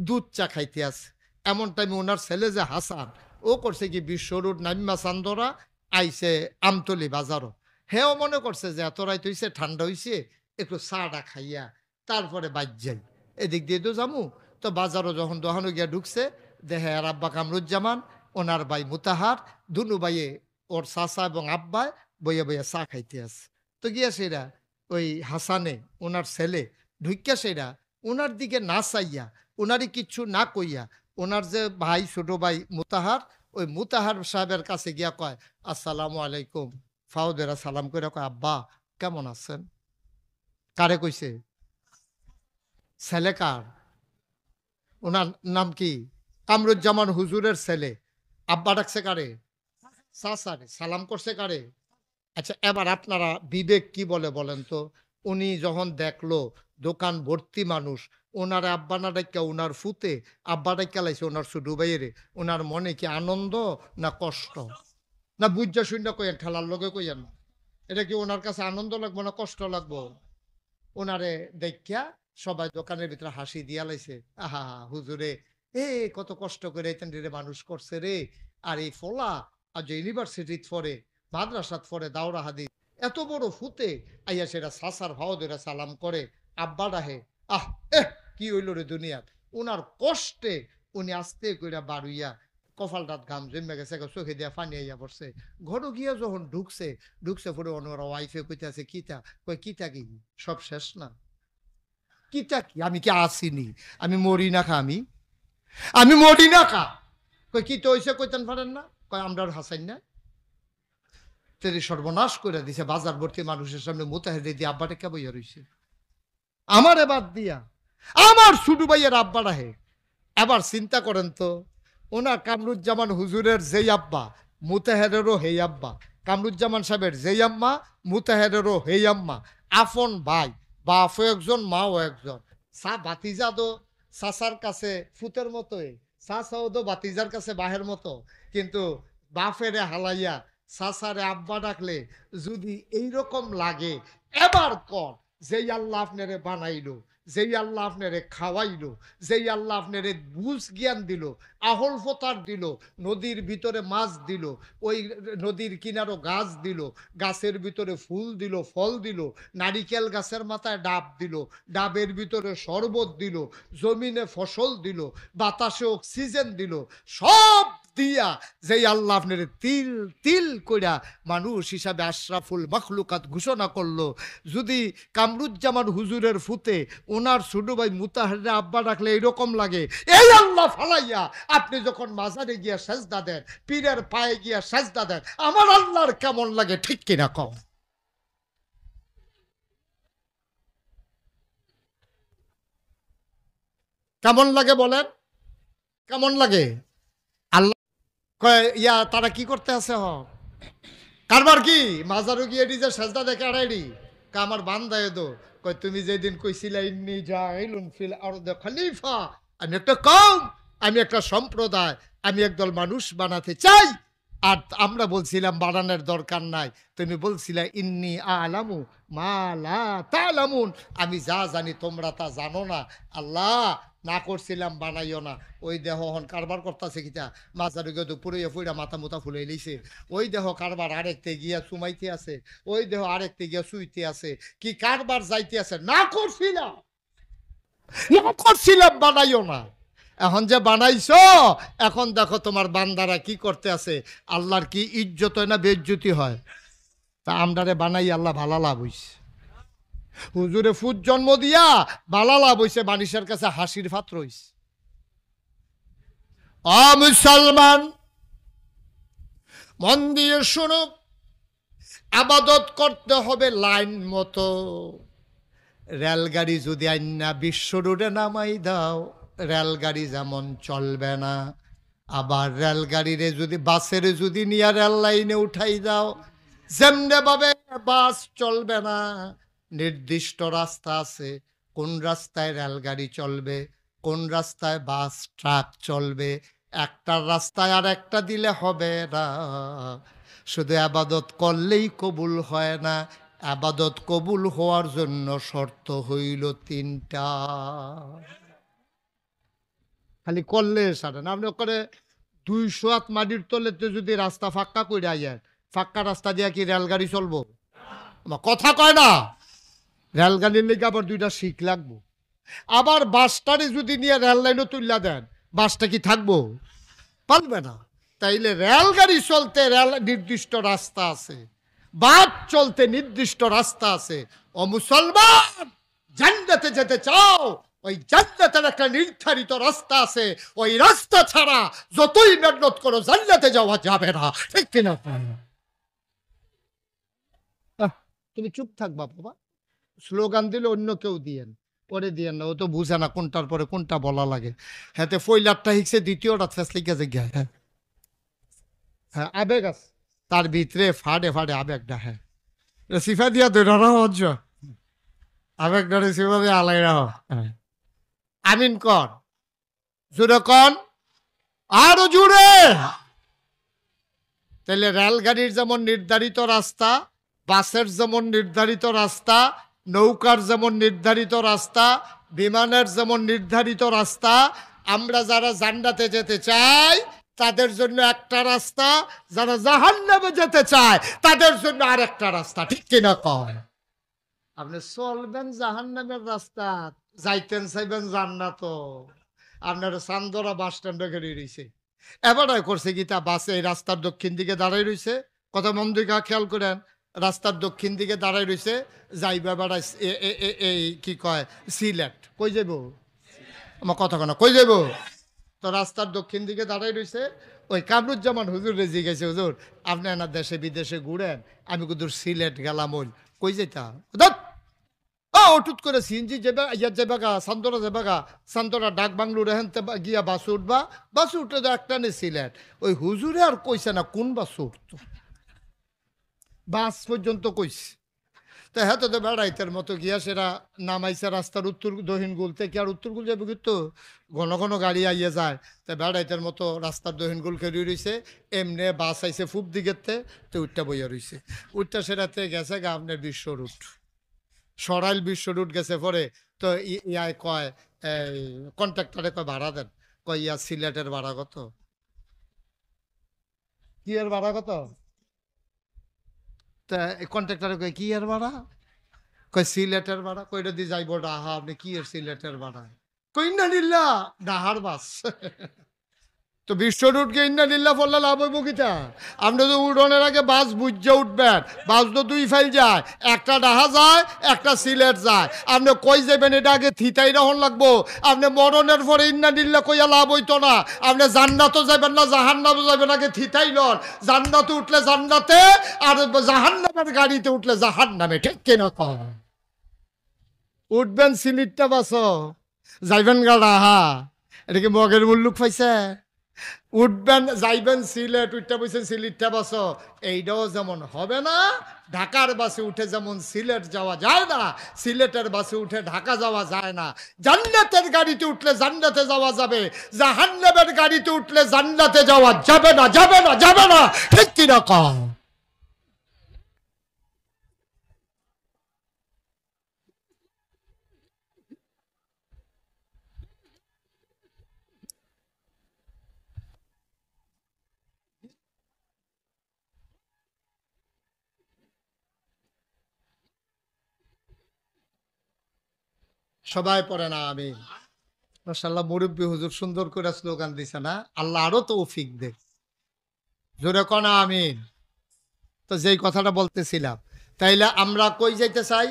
দুধ চা খাইতে আছে। এমন টাইমে ওনার ছেলে যে হাসান, ও করছে কি বিশ্ব রোড নাইমা চান্দরা আইছে আমতলী বাজারও। হেও মনে করছে যে এত রাইত হইছে, ঠান্ডা হইছে, একটু চাটা খাইয়া তারপরে বাজ যাই, এদিক দিয়ে তো যামু। তো বাজারও যখন দোকানে গিয়া ঢুকছে, দেখে আর আব্বা কামরুজ্জামান, ওনার ভাই মুতাহার, দুনু ভাইয়ে, ওর চাচা এবং আব্বায় বইয়া বইয়া চা খাইতে আছে। তো গিয়া সেরা ওই হাসানে, ওনার ছেলে, ঢুকিয়া সেরা ওনার দিকে না চাইয়া, ওনারই কিচ্ছু না কইয়া, ওনার যে ভাই, ছোট ভাই মুতাহার, ওই মুতাহার সাহেবের কাছে গিয়া কয় আসসালামু আলাইকুম। ফাউদেরা সালাম করে কয় আব্বা কেমন আছেন? কারে কইছে? ছেলে কার? ওনার নাম কি? কামরুজ্জামান হুজুরের ছেলে। আব্বা ডাকছে কারে? চাচারে। সালাম করছে কারে? আচ্ছা, এবার আপনারা বিবেক কি বলে বলেন তো? উনি যখন দেখলো দোকান ভর্তি মানুষ, ওনার আব্বা না ডাক্কা ওনার ফুতে আব্বা ডাক্কা লাইছে ওনার ছোট ভাইয়েরে। ওনার মনে কি আনন্দ না কষ্ট? না বুঝা শূন্য কইেন, ঠেলার লগে কইেন না। এটা কি ওনার কাছে আনন্দ লাগবো না কষ্ট লাগবো? ওনারে দেখা সবাই দোকানের ভিতরে হাসি দিয়া লাইছে, আহা হুজুরে এ কত কষ্ট করে রে মানুষ করছে রে। আর এই ফলা আর যে ইউনিভার্সিটিত পড়ে, মাদ্রাসাত পড়ে, দাওরা হাদিস, এত বড় ফুতে আইয়া সেটা সাসার ভাও ধরে সালাম করে, আব্বা ডাহে। আহ কি হইল রে দুনিয়াত। ওনার কষ্টে উনি আস্তে কইরা বাড়ুইয়া কপালটাত ঘাম জমে গেছে, চোখে দিয়া পানি আইয়া পড়ছে। ঘরে গিয়া যখন ঢুকছে পরে ওনার ওয়াইফে কইতেছে কিতা, কই কিতা কি সব শেষ না? কিতা কি আমি কি আসিনি? আমি মরি না খা, আমি মরি না খা। কই কি তো হইছে কইতেন পারেন না? কয় আমরা হাসাইন না। তেরি সর্বনাশ করে দিছে, বাজার ভর্তি মানুষের সামনে মুতাহিদ দিয়ে আব্বাটা কে বইয়া রইছে আমারে বাদ দিয়া, আমার ছোট ভাইয়ের আব্বা রাহে। এবার চিন্তা করেন তো, ওনার কামরুজ্জামান হুজুরের যেই আব্বা মুতাহেরেরও হেই আব্বা, কামরুজ্জামান সাহেবের যেই আম্মা মুতাহেরেরও হেই আম্মা, আফন ভাই, বাপও একজন মাও একজন। বাতিজা তো চাচার কাছে ফুতের মতোই, চাচাও তো বাতিজার কাছে বাহের মতো। কিন্তু বাফেরে হালাইয়া চাচারে আব্বা ডাকলে যদি এইরকম লাগে, এবার কর যেই আল্লাহ আপনারে বানাইলো, যেই আল্লাহ আপনারে খাওয়াইলো, যেই আল্লাহ আপনারে বুঝ জ্ঞান দিল, আহল ফতার দিল, নদীর ভিতরে মাছ দিল, ওই নদীর কিনারও গাছ দিল, গাছের ভিতরে ফুল দিল, ফল দিল, নারিকেল গাছের মাথায় ডাব দিল, ডাবের ভিতরে শরবত দিল, জমিনে ফসল দিল, বাতাসে অক্সিজেন দিল, সব দিয়া যেই আল্লাহ আপনার তিল তিল কইরা মানুষ হিসাবে আশরাফুল মখলুকাত ঘোষণা করলো, যদি কামরুজ্জামান হুজুরের ফুতে ওনার ছোট ভাই মুতাহাররে আব্বা ডাকলে এইরকম লাগে, এই আল্লাহ ফালাইয়া আপনি যখন মাজারে গিয়া সাজদা দেন, পীরের পায়ে গিয়া সাজদা দেন, আমার আল্লাহর কেমন লাগে ঠিক কিনা কম? কেমন লাগে বলেন? কেমন লাগে? আল্লাহ কয় ইয়া তারা কি করতে আছে? কারবার কি মাজারও গিয়ে যে সাজদা দেখে আড়াইডি আমার বান্দায় দো। কয় তুমি যেদিন কইছিলা ইন্নী জাইলুন ফিল আরদি খলিফা, আমি একটা কওম, আমি একটা সম্প্রদায়, আমি একদল মানুষ বানাতে চাই। আর আমরা বলছিলাম বানানোর দরকার নাই, তুমি বলছিলা ইন্নী আলামু মা লা তালামুন, আমি যা জানি তোমরা তা জানো না। আল্লাহ না করছিলাম বানাইও না। ওই দেহ হন কারবার করতেছে কিতা, মাজারে গিয়ে দুপুরে ফুইরা মাথা মুথা ফুলে লইছে। ওই দেহ কারবার আরেকতে গিয়া চুমাইতে আছে, ওই দেহ আরেকতে গিয়া শুইতে আছে, কি কারবার যাইতে আছে। না করছিলাম, না করছিলাম বানাইও না। এখন যে বানাইছো, এখন দেখো তোমার বান্দারা কি করতে আছে। আল্লাহর কি ইজ্জত হয় না বেইজ্জতি হয়? তা আমরারে বানাই আল্লাহ ভালা লাভ হইছে। হুজুরে ফুট জন্ম দিয়া ভালা লাভ হইছে, মানুষের কাছে হাসির পাত্র হইছে। মুসলমান মন দিয়ে শুনো, আবাদত করতে হবে লাইন মতো। রেলগাড়ি যদি আইনা বিশ্ব রোডে নামাই দাও, রেলগাড়ি যেমন চলবে না। আবার রেলগাড়িরে যদি বাসের যদি নিয়ে রেল লাইনে উঠাই দাও, যেমনে ভাবে বাস চলবে না। নির্দিষ্ট রাস্তা আছে, কোন রাস্তায় রেলগাড়ি চলবে, কোন রাস্তায় বাস ট্রাক চলবে। একটা রাস্তায় আর একটা দিলে হবে না। শুধু আবাদত করলেই কবুল হয় না, আবাদত কবুল হওয়ার জন্য শর্ত হইল 3টা। খালি করলে সারে না, আপনি করে 200 হাত মাটির তলেতে যদি রাস্তা ফাঁকা করে আইয়েন, ফাঁকা রাস্তা দিয়ে কি রেলগাড়ি চলবো? কথা কয় না। রেলগাড়ির লেগে আবার 2টা শিখ লাগবো। আবার বাসটারে যদি নিয়ে রেল লাইনও তুললা দেন, বাসটা কি থাকবো? পারবে না। তাইলে রেলগাড়ি চলতে রেল নির্দিষ্ট রাস্তা আছে, বাস চলতে নির্দিষ্ট রাস্তা আছে। ও মুসলমান, জান্নাতে যেতে চাও, ওই জান্নাতের একটা নির্ধারিত রাস্তা আছে। ওই রাস্তা ছাড়া যতই মেহনত করো জান্নাতে যাওয়া যাবে না, ঠিক কিনা? তুমি চুপ থাকবা বাবা। স্লোগান দিলে অন্য কেউ দিয়েন, পরে দিয়েন না। ও তো বুঝে না কোনটার পরে কোনটা বলা লাগে। হ্যাঁ, পয়লারটা হিকছে, দ্বিতীয়টা ফেসলিকে যে হ্যাঁ আবেগ আছে তার ভিতরে, ফাড়ে ফাড়ে আবেগটা। হ্যাঁ, সিফা দিয়া দৈরা রাহ, আবেগটা সিফা দিয়ে আলাই রাহ। হ্যাঁ, আমিন কর, জোরে কন, আরো জোরে। তাহলে রেলগাড়ির যেমন নির্ধারিত রাস্তা, বাসের যেমন নির্ধারিত রাস্তা, নৌকার যেমন নির্ধারিত রাস্তা, বিমানের যেমন নির্ধারিত রাস্তা, আমরা যারা জান্নাতে যেতে চাই তাদের জন্য একটা রাস্তা, যারা জাহান্নামে যেতে চায় তাদের জন্য আরেকটা রাস্তা। ঠিক কিনা কয়? আপনি চলবেন জাহান্নামের রাস্তা, যাইতেন চাইবেন জান্নাত। আপনার চান্দরা বাস স্ট্যান্ডে গেড়ে রয়েছে, এবারে করছে গীতা বাসে এই রাস্তার দক্ষিণ দিকে দাঁড়াই রয়েছে, কথা মন দিকে খেয়াল করেন, রাস্তার দক্ষিণ দিকে দাঁড়াই রয়েছে, যাইবা বেড়াই এই কি কয় সিলেট, কই যাইব আমার কথা কেন, কই যাইব? তো রাস্তার দক্ষিণ দিকে দাঁড়াই রয়েছে, ওই কামরুজ্জামান হুজুর রেজি গেছে, হুজুর আপনি না দেশে বিদেশে ঘুরেন, আমি কুদুর সিলেট গেলাম, ওই কই যেতা অটুট করে সিএনজি যাবে, ইয়ার যাবে গা, সান্তরা যাবে গা, সান্তরা ডাক বাংলো রেহেন গিয়া বাসে উঠবা, বাসে উঠে তো একটা নে সিলেট। ওই হুজুরে আর কইছে না কোন বাসে উঠতো, বাস পর্যন্ত কইছে। তো হ্যাঁ তো বেড়াইতের মতো গিয়া সেরা নামাইছে রাস্তার উত্তর দক্ষিণ গুল থেকে, আর উত্তর গুল যাবে কিন্তু ঘন ঘন গাড়ি আইয়ে যায়। তো বেড়াইতের মতো রাস্তার দক্ষিণ গুল খেয়ে রয়েছে, এমনি বাস আইছে ফুপ দিকেতে, তো উঠটা বইয়া রয়েছে, উঠটা সেরাতে গেছে গা আপনার বিশ্ব রুট, সরাইল বিশ্ব রুট গেছে পরে। তো ইয়ায় কয় এই কন্ট্রাক্টরে কয় ভাড়া দেন, কয় ইয়া সিলেটের ভাড়া কত, কি এর ভাড়া কত? তা কন্ট্রাক্টরে কয় কি এর ভাড়া, কয় সিলেটের ভাড়া, কইটা দিয়ে যাইব ডাহা, আপনি কি এর সিলেটের ভাড়া, কই না নিল্লা ডাহার বাস। তো বিশ্ব রুটকে ইন্না নিল্লা পড়লে লাভ হইব কিটা? আপনি তো উড়নের আগে বাস বুঝে উঠবেন, বাস তো দুই ফাইল যায়, একটা ডাহা যায় একটা সিলেট যায়, আপনি কই যাবেন এটা আগে থিতাই রহন লাগবো। আপনি মরণের পরে ইন্না নিল্লা কইয়া লাভ হইতো না, আপনি জান্নাতও যাবেন না জাহান্নামও যাবেন, আগে থিতাই লন। জান্নাতে উঠলে জান্নাতে, আর জাহান্নামের গাড়িতে উঠলে জাহান্নামে। ঠিক কিনা কয়? উঠবেন সিলেটটা বাস, যাইবেন গা ডাহা, এটা কি মগের মুল্লুক পাইছে? উঠবেন যাইবেন সিলেট, উঠতে বলছেন সিলেটটা বাস, এইটাও যেমন হবে না। ঢাকার বাসে উঠে যেমন সিলেট যাওয়া যায় না, সিলেটের বাসে উঠে ঢাকা যাওয়া যায় না। জান্নাতের গাড়িতে উঠলে জান্নাতে যাওয়া যাবে, জাহান্নামের গাড়িতে উঠলে জান্নাতে যাওয়া যাবে না, যাবে না, যাবে না। ঠিক কিনা কও? সবাই পড়ে না আমি। মাশাআল্লাহ মুরব্বী হুজুর সুন্দর করে স্লোগান দিছে না, আল্লাহ আরো তৌফিক দে, জোরে কনা আমিন। তো যেই কথাটা বলতেছিলাম, তাইলে আমরা কই যাইতে চাই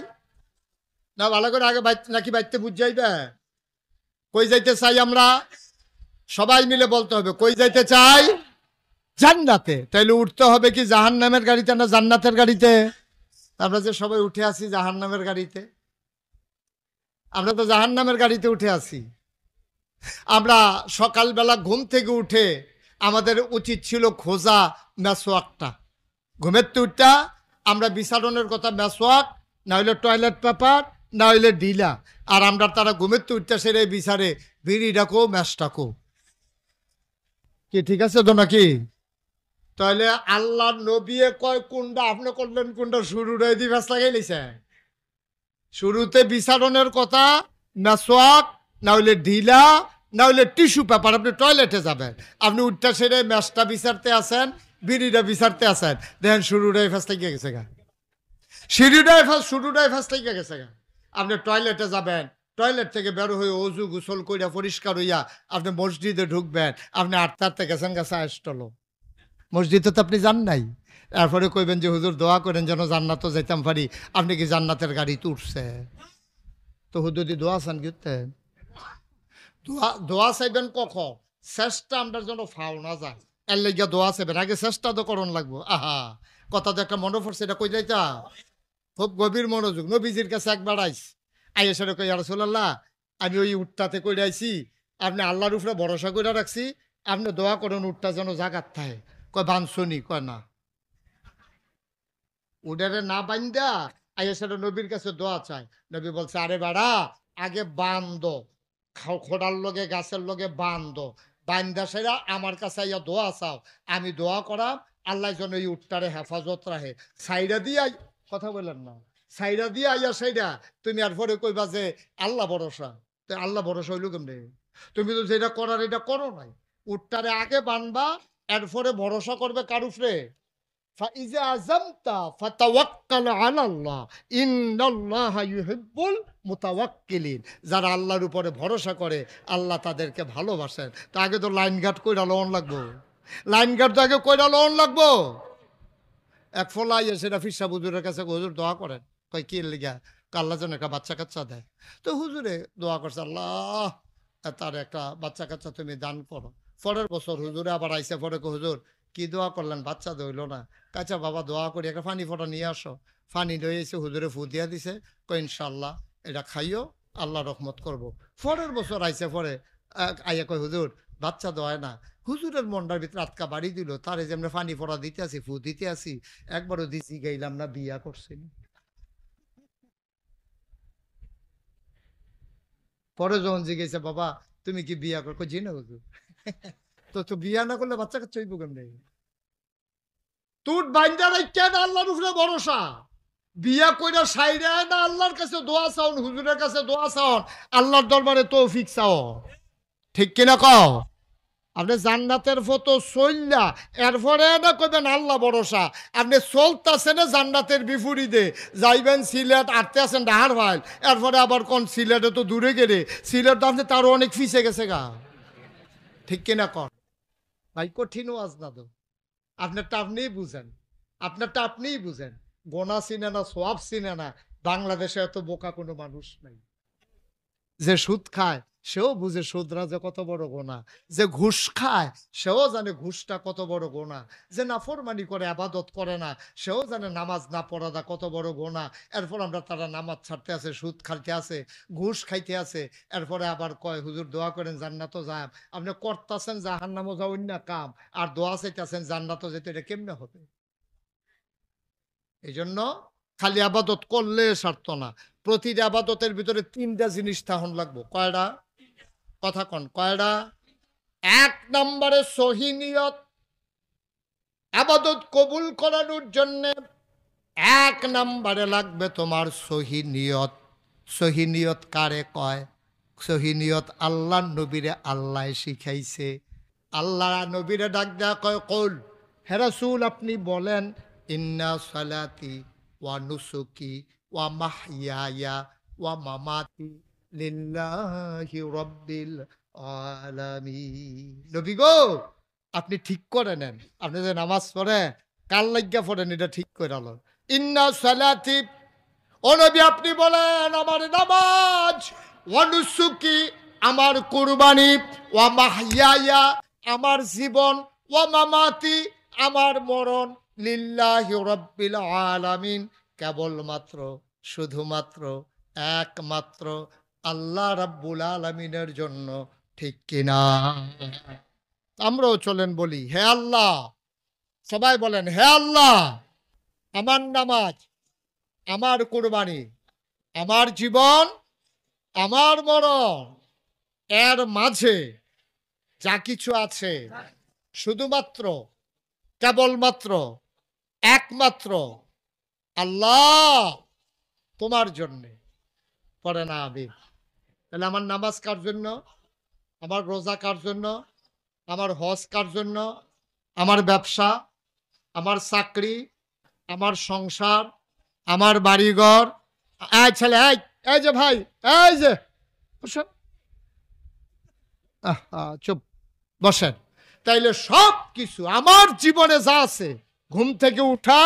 না, ভালো করে আগে নাকি বাইতে বুঝ যাইবে, কই যাইতে চাই আমরা? সবাই মিলে বলতে হবে, কই যাইতে চাই? জান্নাতে। তাইলে উঠতে হবে কি জাহান্নামের গাড়িতে না জান্নাতের গাড়িতে? আমরা যে সবাই উঠে আসি জাহান্নামের গাড়িতে, আমরা তো জাহান্নামের গাড়িতে উঠে আসি। আমরা সকালবেলা ঘুম থেকে উঠে আমাদের উচিত ছিল খোঁজা মেসোয়াকটা, ঘুমের তুইটা আমরা বিছানোর কথা মেসোয়াক, না হইলে টয়লেট পেপার, না হইলে ডিলা, আর আমরা তারা ঘুমের তুইটা সেরে বিচারে বিড়ি ডাকো ম্যাশ ডাকো। কি ঠিক আছে তো নাকি? তাহলে আল্লাহ নবী কয় কোনটা, আপনি করলেন কোনটা, শুরুটাই দি ভ্যাস লাগাই লিছে। শুরুতে বিছানোর কথা মেসোয়াক, না হইলে ঢিলা, না হইলে টিস্যু পেপার। আপনি টয়লেটে যাবেন, আপনি উঠটা সেরে ম্যাশটা বিচারতে আসেন, বিড়িটা বিচারতে আসেন, দেখেন শুরুটাই ফার্স্ট থেকে গেছে গা, শুরুটাই ফার্স্ট থেকে গেছে গা। আপনি টয়লেটে যাবেন, টয়লেট থেকে বের হয়ে অজু গোসল কইরা পরিষ্কার হইয়া আপনি মসজিদে ঢুকবেন, আপনি আটতে আটতে গেছেন গেছে আসটলো, মসজিদে তো আপনি যান নাই। তারপরে কইবেন যে হুজুর দোয়া করেন যেন জান্নাত যাইতাম পারি, আপনি কি জান্নাতের গাড়িতে উঠছে? তো হুজুর দোয়া চান কিতে, দোয়া চাইবেন কখন? চেষ্টা আমরা যেন ফাও না যায়, এর লেগে দোয়া চাইবেন, আগে চেষ্টা তো করণ লাগবো। আহা, কথা তো একটা মনে পড়ছে, এটা কই যাইতা খুব গভীর মনোযোগ। নবীজির কাছে একবার আইসে কই ইয়া রাসূলুল্লাহ, আমি ওই উটটাতে কইরা আইছি, আপনি আল্লাহর উপরে ভরসা কইরা রাখছি, আপনি দোয়া করেন উটটা যেন জাগাত থাকে। কয় বানছনি, কয় না, উডারে না বান্দা আইসে নবীর কাছে দোয়া চায়। নবী বলছে আরে বাড়া, আগে বান্ধ, খোড়ার লগে গাছের লগে বান্ধ, বান্দা সেরা আমার কাছে আইয়া দোয়া চাও, আমি দোয়া করাম আল্লাহ যেন এই উটটারে হেফাজত রাখে। সাইরা দিয়ে কথা বললেন না, সাইরা দিয়ে আইয়া সাইরা তুমি আর পরে কইবা যে আল্লাহ ভরসা। তো আল্লাহ ভরসা হইল কেমনে? তুমি তো যেটা করার এটা করো নাই। উটটারে আগে বানবা, এরপরে ভরসা করবে কার উপরে? ফাইজা আযামতা ফাতাওয়াক্কাল আলাল্লাহ ইন্নাল্লাহা ইউহিব্বুল মুতাওয়াক্কিলিন। যারা আল্লাহর উপরে ভরসা করে আল্লাহ তাদেরকে ভালোবাসেন। তা আগে তো লাইন গার্ড কইরা লওন লাগবো, লাইন গার্ড তো আগে কইরা লওন লাগবো। এক ফলা ইয়ে সেটা ফিরসা হুজুরের কাছে, হুজুর দোয়া করেন। কই কি লিগা? আল্লাহ যেন একটা বাচ্চা কাচ্চা দেয়। তো হুজুরে দোয়া করছে, আল্লাহ তার একটা বাচ্চা কাচ্চা তুমি দান করো। পরের বছর হুজুরে আবার আইসে, পরে হুজুর কি দোয়া করলেন, বাচ্চা দইল না। কাচ্চা বাবা দোয়া করি একটা পানি ফটা নিয়ে আসো। পানি লয়ে এসে হুজুরে ফু দিয়া দিছে, কই ইনশাল্লাহ এটা খাইও, আল্লাহ রহমত করব। পরের বছর আইসে, পরে আইয়া কই হুজুর বাচ্চা দোয়ায় না। হুজুরের মনটার ভিতরে আটকা বাড়ি দিল, তারে যে আমরা পানি ফোড়া দিতে আসি, ফু দিতে আসি, একবারও দিছি গাইলাম না বিয়া করছেন। পরে যখন জিজ্ঞেসে বাবা তুমি কি বিয়া করো, জি না হুজুর। তো বিয়া না করলে বাচ্চা কাচ্চা হইব কেমনে? তুই বাইন্দা রাখেন আল্লাহর উপরে ভরসা। বিয়া কইরা সাইরা না আল্লাহর কাছে দোয়া চাও, হুজুরের কাছে দোয়া চাও, আল্লাহর দরবারে তৌফিক চাও। ঠিক কিনা কও? আপনি জান্নাতের ফটো চললা, এরপরে না কইবেন আল্লাহ ভরসা। আপনি চলতেছেন জান্নাতের বিপরীতে, যাইবেন সিলেট, আটতে আছেন ডাহার ভাইল, এরপরে আবার কোন সিলেটে তো দূরে গেলে, সিলেট আপনি তারও অনেক ফিসে গেছে গা। ঠিক কিনা কর ভাই? কঠিন ওয়াজ না তো, আপনারটা আপনিই বুঝেন, আপনারটা আপনিই বুঝেন। গোনা চিনে না, সোয়াব চিনে না। বাংলাদেশে এত বোকা কোনো মানুষ নাই। যে সুদ খায় সেও বুঝে সুদরা যে কত বড় গোনা, যে ঘুষ খায় সেও জানে ঘুষটা কত বড় গোনা, যে নাফরমানি করে আবাদত করে না সেও জানে নামাজ না পড়াটা কত বড় গোনা। এরপর আমরা তারা নামাজ ছাড়তে আছে, সুদ খাইতে আছে, ঘুষ খাইতে আছে, এরপরে আবার কয় হুজুর দোয়া করেন জান্নাত যায়। আপনি করতেছেন জাহান্নামও যাওয়ার না কাম, আর দোয়া চাইতেছেন জান্নাত যেতে, এটা কেমনে হবে? এই জন্য খালি আবাদত করলে সারত না, প্রতিটা আবাদতের ভিতরে তিনটা জিনিস থাহন লাগবো। কয়টা? কথা কন কয়টা? এক নম্বরে সহি নিয়ত। আবাদত কবুল করানোর জন্য এক নম্বরে লাগবে তোমার সহি নিয়ত। সহি নিয়ত কারে কয়? সহি নিয়ত আল্লাহ নবীরে আল্লাহ শিখাইছে। আল্লাহ নবীরে ডাক দেয়া কয়, কৌল হে রাসূল আপনি বলেন, ইন্না সালাতি ওয়া নুসুকি ওয়া মাহইয়ায়া ওয়া মামাতি লিল্লাহি রাব্বিল আলামিন। নবী গো আপনি ঠিক করে নেন, আপনি যে নামাজ পড়েন কাল লাগিয়া পড়েন, এটা ঠিক করে আলো। ইন্না সালাতি, ও নবী আপনি বলেন আমার নামাজ, ওয়া নুসুকি আমার কুরবানি, ওয়া মাহইয়ায়া আমার জীবন, ওয়া মামাতি আমার মরণ, লিল্লাহি রাব্বিল আলামিন কেবলমাত্র শুধুমাত্র একমাত্র আল্লাহ রাব্বুল আলামিনের জন্য। ঠিক কিনা? আমরাও চলেন বলি হে আল্লাহ, সবাই বলেন হে আল্লাহ আমার নামাজ, আমার কুরবানি, আমার জীবন, আমার মরণ, এর মাঝে যা কিছু আছে শুধুমাত্র কেবলমাত্র একমাত্র আল্লাহ তোমার জন্যে। পড়ে না আমি? তাহলে আমার নামাজ কার জন্য? আমার রোজা কার জন্য? আমার হজ কার জন্য? আমার ব্যবসা, আমার চাকরি, আমার সংসার, আমার বাড়িঘর। এই ছেলে, এই যে ভাই, এই যে বসেন, চুপ বসেন। তাইলে সব কিছু আমার জীবনে যা আছে, ঘুম থেকে উঠা,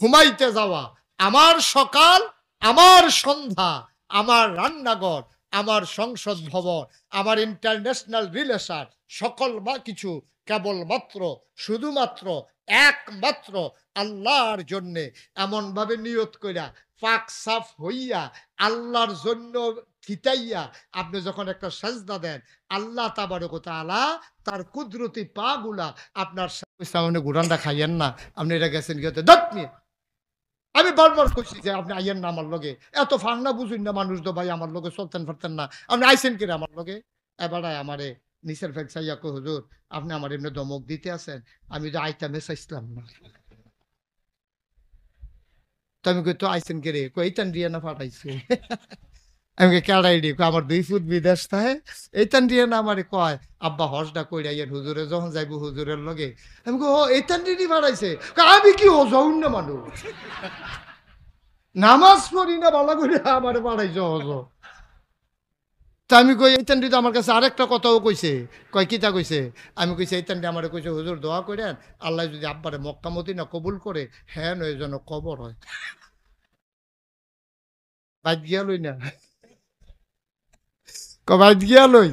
ঘুমাইতে যাওয়া, আমার সকাল, আমার সন্ধ্যা, আমার রান্নাঘর, আমার সংসদ ভবন, আমার ইন্টারন্যাশনাল রিলেশন, সকল বা কিছু কেবলমাত্র শুধুমাত্র একমাত্র আল্লাহর জন্যে এমনভাবে নিয়ত কইরা পাক সাফ হইয়া আল্লাহর জন্য থিতাইয়া আপনি যখন একটা সাজদা দেন, আল্লাহ তাবারক ওয়া তাআলা তার কুদরতি পা গুলা আপনার সামনে গুরানটা খাইয়েন না। আপনি এটা গেছেন গিয়ে দত নিয়ে আমি বারবার কইছি যে আপনি আইয়েন না আমার লগে, এত ফাংনা বুঝুন না মানুষ তো ভাই, আমার লগে চলতেন পারতেন না, আপনি আইসেন কিরে আমার লগে। এবার আমারে নিচের ফেক চাইয়া কই হুজুর আপনি আমার এমনি ধমক দিতে আছেন, আমি তো আইতামে চাইছিলাম না। তো আমি কই তো আইসেন কিরে, কই এইতান দিয়ে না ফাটাইছে। আমি কেড়াই দি আমার 2 ফুট বিদেশ থাকে, এইতান দিয়ে না আমারে কয় আব্বা হজটা কইরা ইয়ের হুজুরে যখন যাইবো হুজুরের লগে। আমি কই ও এইতান দিয়ে ফাটাইছে, আমি কি হজউন না মানুষ, নামাজ পড়ি না ভালো করে আমার পাড়াইছ হজ। তা আমি কই এইতানটি তো আমার কাছে আরেকটা কথাও কইছে, কয় কিতা কইছে, আমি কইছি এইতানটি আমার কইছে হুজুর দোয়া করেন আল্লাহ যদি আব্বারে মক্কা মদিনা কবুল করে, হ্যাঁ নয় যেন কবর হয়। বাইত গিয়া লই না, বাইত গিয়া লই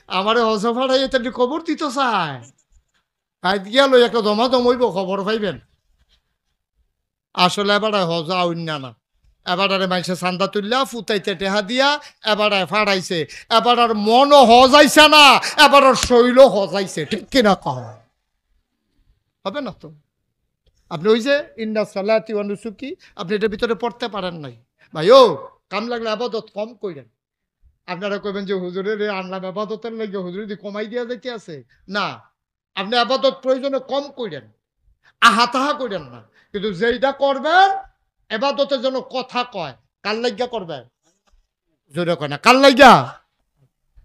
আমারে হজ ফাড়াই এইতানটি কবর দিত চায়, বাইত গিয়া লই একটা দমা দমইব খবর পাইবেন। আসলে এবার হজা অন্য না, এবারে মানুষে চান্দা তুললা ফুটাইতে টেহা দিয়া এবারে ফাড়াইছে, এবার আর মনও হজাইছে না, এবার আর শৈল হজাইছে, ঠিক কিনা কহ হবে না তো। আপনি ওই যে ইন্না সালাতি ওয়া নুসুকি আপনি এটার ভিতরে পড়তে পারেন নাই ভাই, ও কাম লাগলে আবাদত কম কইরেন। আপনারা কইবেন যে হুজুরের আনলাম আবাদতের লাগে, হুজুর যদি কমাই দিয়া যাইতে আছে না, আপনি আবাদত প্রয়োজনে কম কইরেন, আহা তাহা কইরেন না, কিন্তু যেইটা করবেন এবাদতের জন্য কথা কয়, কার লাগিয়া করবেন, জোরে কয় না কার লাগিয়া,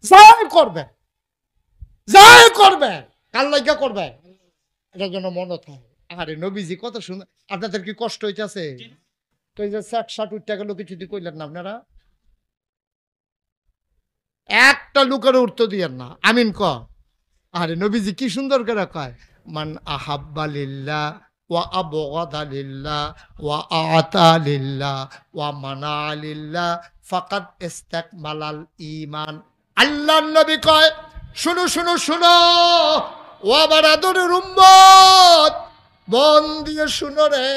যাই করবে যাই করবে কার লাগিয়া করবে, এটার জন্য মনে থাকে। আরে নবীজি কত সুন্দর, আপনাদের কি কষ্ট হইতেছে? তো এই যে 60 উঠতে গেল কিছু দিয়ে কইলেন না আপনারা, একটা লুকের উঠতে দিয়েন না, আমিন ক। আরে নবীজি কি সুন্দর করে কয়, মান আহাব্বা লিল্লাহ ওয়া আবগাদা লিল্লাহ ওয়া আতা লিল্লাহ ওয়া মানা লিল্লাহ ফাকাদ ইস্তাকমালাল ঈমান। আল্লাহর নবী কয় শুনো শুনো শুনো, ও আমার আদরের উম্মত, মন দিয়ে শুনো রে,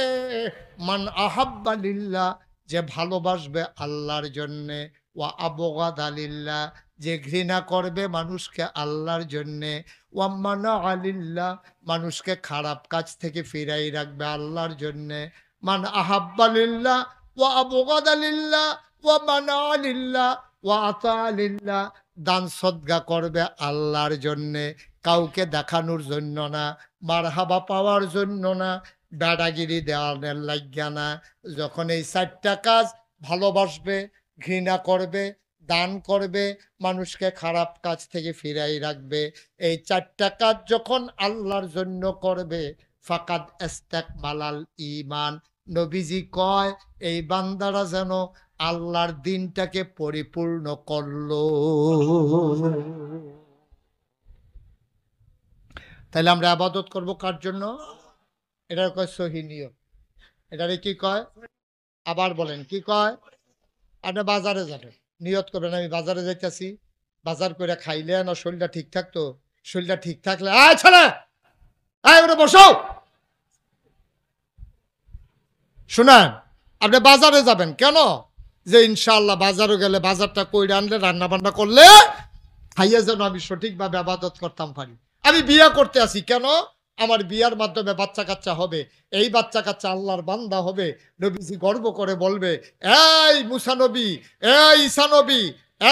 মান আহাব্বা লিল্লাহ যে ভালোবাসবে আল্লাহর জন্যে, ওয়া আবগাদা লিল্লাহ যে ঘৃণা করবে মানুষকে আল্লাহর জন্যে, ওয়া মানা আলিল্লাহ মানুষকে খারাপ কাজ থেকে ফিরাই রাখবে আল্লাহর জন্যে। মান আহাব্বা লিল্লাহ ওয়া আবগাদা লিল্লাহ ওয়া মানা আলিল্লাহ ওয়া আতা আলিল্লাহ দান সদকা করবে আল্লাহর জন্যে, কাউকে দেখানোর জন্য না, মারহাবা পাওয়ার জন্য না, বেড়াগিরি দেওয়ার লাগিয়া না। যখন এই 4টা কাজ ভালোবাসবে, ঘৃণা করবে, দান করবে, মানুষকে খারাপ কাজ থেকে ফিরাই রাখবে, এই 4টা কাজ যখন আল্লাহর জন্য করবে, ফাকাদ ইস্তাকমালাল ঈমান। নবীজি কয় এই বান্দারা যেন আল্লাহর দিনটাকে পরিপূর্ণ করলো। তাহলে আমরা আবাদত করব কার জন্য? এটার কয় সহি নিয়ম। এটারে কি কয়? আবার বলেন কি কয়? আপনি বাজারে যাবেন, নিয়ত করবেন আমি বাজারে যাইতেছি, বাজার করে খাইলে না শরীরটা ঠিক থাকতো, শরীরটা ঠিক থাকলে আয় ছেলে আয় ওটা বসো। শুনেন, আপনি বাজারে যাবেন কেন? যে ইনশাআল্লাহ বাজারে গেলে বাজারটা কইরা আনলে রান্না বান্না করলে খাইয়া যেন আমি সঠিকভাবে আবাদত করতাম পারি। আমি বিয়া করতে আসি কেন? আমার বিয়ার মাধ্যমে বাচ্চা কাচ্চা হবে, এই বাচ্চা কাচ্চা আল্লাহর বান্দা হবে। নবীজি গর্ব করে বলবে, এই মুসা নবী, এই ঈসা নবী,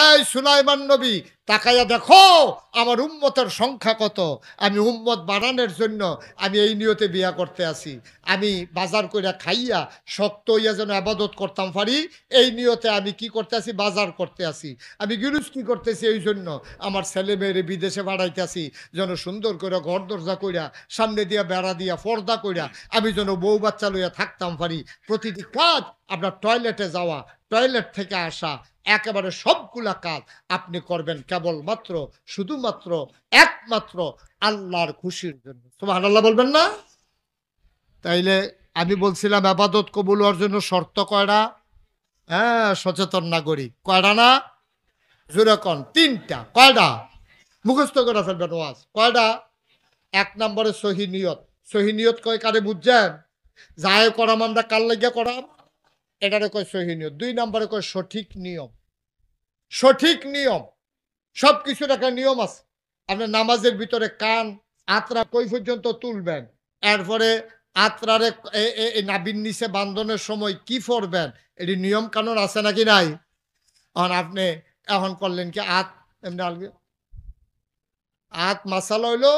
এই সুলাইমান নবী, তাকাইয়া দেখো আমার উম্মতের সংখ্যা কত, আমি উম্মত বাড়ানোর জন্য আমি এই নিয়তে বিয়া করতে আসি। আমি বাজার কইরা খাইয়া শক্ত হইয়া যেন আবাদত করতাম পারি, এই নিয়তে আমি কি করতে আসি? বাজার করতে আসি। আমি গৃহস্থী করতেছি এই জন্য, আমার ছেলে মেয়েরে বিদেশে বাড়াইতে আসি যেন সুন্দর করে ঘর দরজা কইরা, সামনে দিয়া বেড়া দিয়া পর্দা কইরা আমি যেন বউ বাচ্চা লইয়া থাকতাম পারি। প্রতিটি কাজ, আপনার টয়লেটে যাওয়া, টয়লেট থেকে আসা, একেবারে সবগুলা কাজ আপনি করবেন কেবলমাত্র শুধুমাত্র একমাত্র আল্লাহর খুশির জন্য। সুবহানাল্লাহ বলবেন না? তাইলে আমি বলছিলাম ইবাদত কবুল হওয়ার জন্য শর্ত কয়টা? হ্যাঁ, সচেতন নাগরিক কয়টা না? জোরে কোন? 3টা। কয়টা? মুখস্থ করে ফেলবেন ওয়াজ। কয়টা? 1 নম্বরে সহি নিয়ত। সহি নিয়ত কয় কারে বুঝছেন? যাই করাম আমরা কার লাগিয়া করাম, এটারে কয় সহি নিয়ত। 2 নম্বরে কয় সঠিক নিয়ম। সঠিক নিয়ম, সব কিছুর একটা নিয়ম আছে। আপনি নামাজের ভিতরে কান আতরা কই পর্যন্ত তুলবেন, এরপরে আত্রারে এই নাবির নিচে বান্ধনের সময় কি পড়বেন, এটি নিয়ম কানুন আছে নাকি নাই? এখন আপনি এখন করলেন কি এমনি আলগে মাসালা হইলো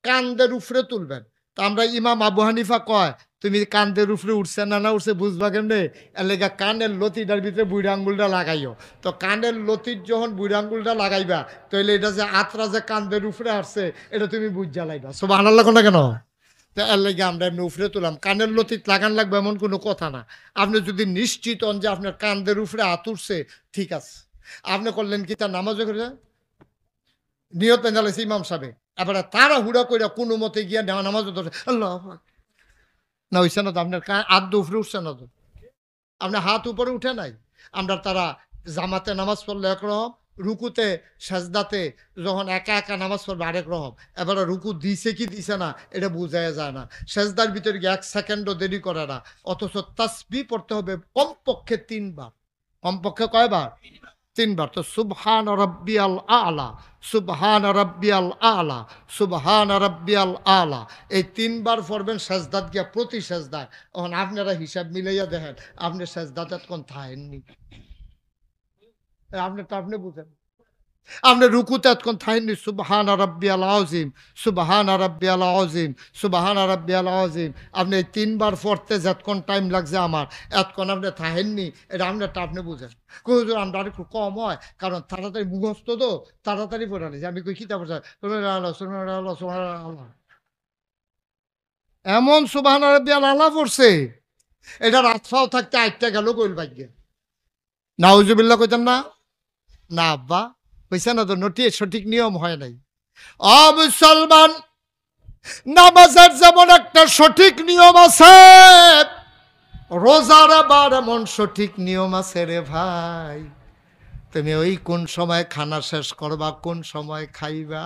কান্দের উপরে তুলবেন। তা আমরা ইমাম আবু হানিফা কয় তুমি কান্দের উপরে উঠছে না উঠছে বুঝবা কেমনে, এলাকা কানের লতিটার ভিতরে বুড়ি আঙ্গুলটা লাগাইও। তো কানের লতির যখন বুড়ি আঙ্গুলটা লাগাইবা তাহলে এটা যে আত্রা যে কান্দের উপরে আসছে এটা তুমি বুঝা লাইবা। সুবহানাল্লাহ না কেন? তো এর লেগে আমরা এমনি উপরে তুলাম। কানের লতিত লাগান লাগবে এমন কোনো কথা না। আপনি যদি নিশ্চিত হন যে আপনার কান্দের উপরে হাত উঠছে, ঠিক আছে। আপনি করলেন কি তার নামাজও করে নিয়ত পেঁচালেছে ইমাম সাহেব, এবারে তারা হুড়া করে কোনো মতে গিয়া নেওয়া নামাজ ধরে আল্লাহ না হইছে না তো, আপনার হাত উপরে উঠছে না তো, আপনার হাত উপরে উঠে নাই। আমরা তারা জামাতে নামাজ পড়লে একরকম, রুকুতে সাজদাতে যখন একা একা নামাজ পড়বে আরেক রকম। এবারে রুকু দিছে কি দিছে না এটা বোঝাই যায় না, সাজদার ভিতরে গিয়ে 1 সেকেন্ডও দেরি করে না। অথচ তাসবিহ পড়তে হবে কমপক্ষে 3 বার। কমপক্ষে কয়বার? 3 বার। তো সুবহান রাব্বিয়াল আলা, সুবহান রাব্বিয়াল আলা, সুবহান রাব্বিয়াল আলা, এই 3 বার পড়বেন সাজদাত গিয়া, প্রতি সাজদায়। এখন আপনারা হিসাব মিলাইয়া দেখেন আপনি সাজদাতে কোন থাকেননি, আপনি বুঝেন আপনি রুকুতে এতক্ষণ থাকেননি সুবহান রাব্বিয়াল আযীম, সুবহান রাব্বিয়াল আযীম, সুবহান রাব্বিয়াল আযীম। আপনি 3 বার পড়তে যতক্ষণ টাইম লাগছে আমার এতক্ষণ আপনি থাকেননি, এটা আপনি বুঝেন। হুজুর আমরা একটু কম হয় কারণ তাড়াতাড়ি মুখস্থ তো, তাড়াতাড়ি পড়া নিয়েছে। আমি কই কিতাব এমন সুবহান রাব্বিয়াল আলা পড়ছে, এটা রাতফাও থাকতে আটটা গেল কইল ভাগ্যে। নাউজুবিল্লাহ কইতাম না? না আব্বা হইছে না তো, সঠিক নিয়ম হয় নাই। মুসলমান, নামাজের যেমন একটা সঠিক নিয়ম আছে, রোজার আবার এমন সঠিক নিয়ম আছে রে ভাই। তুমি ওই কোন সময় খানা শেষ করবা, কোন সময় খাইবা,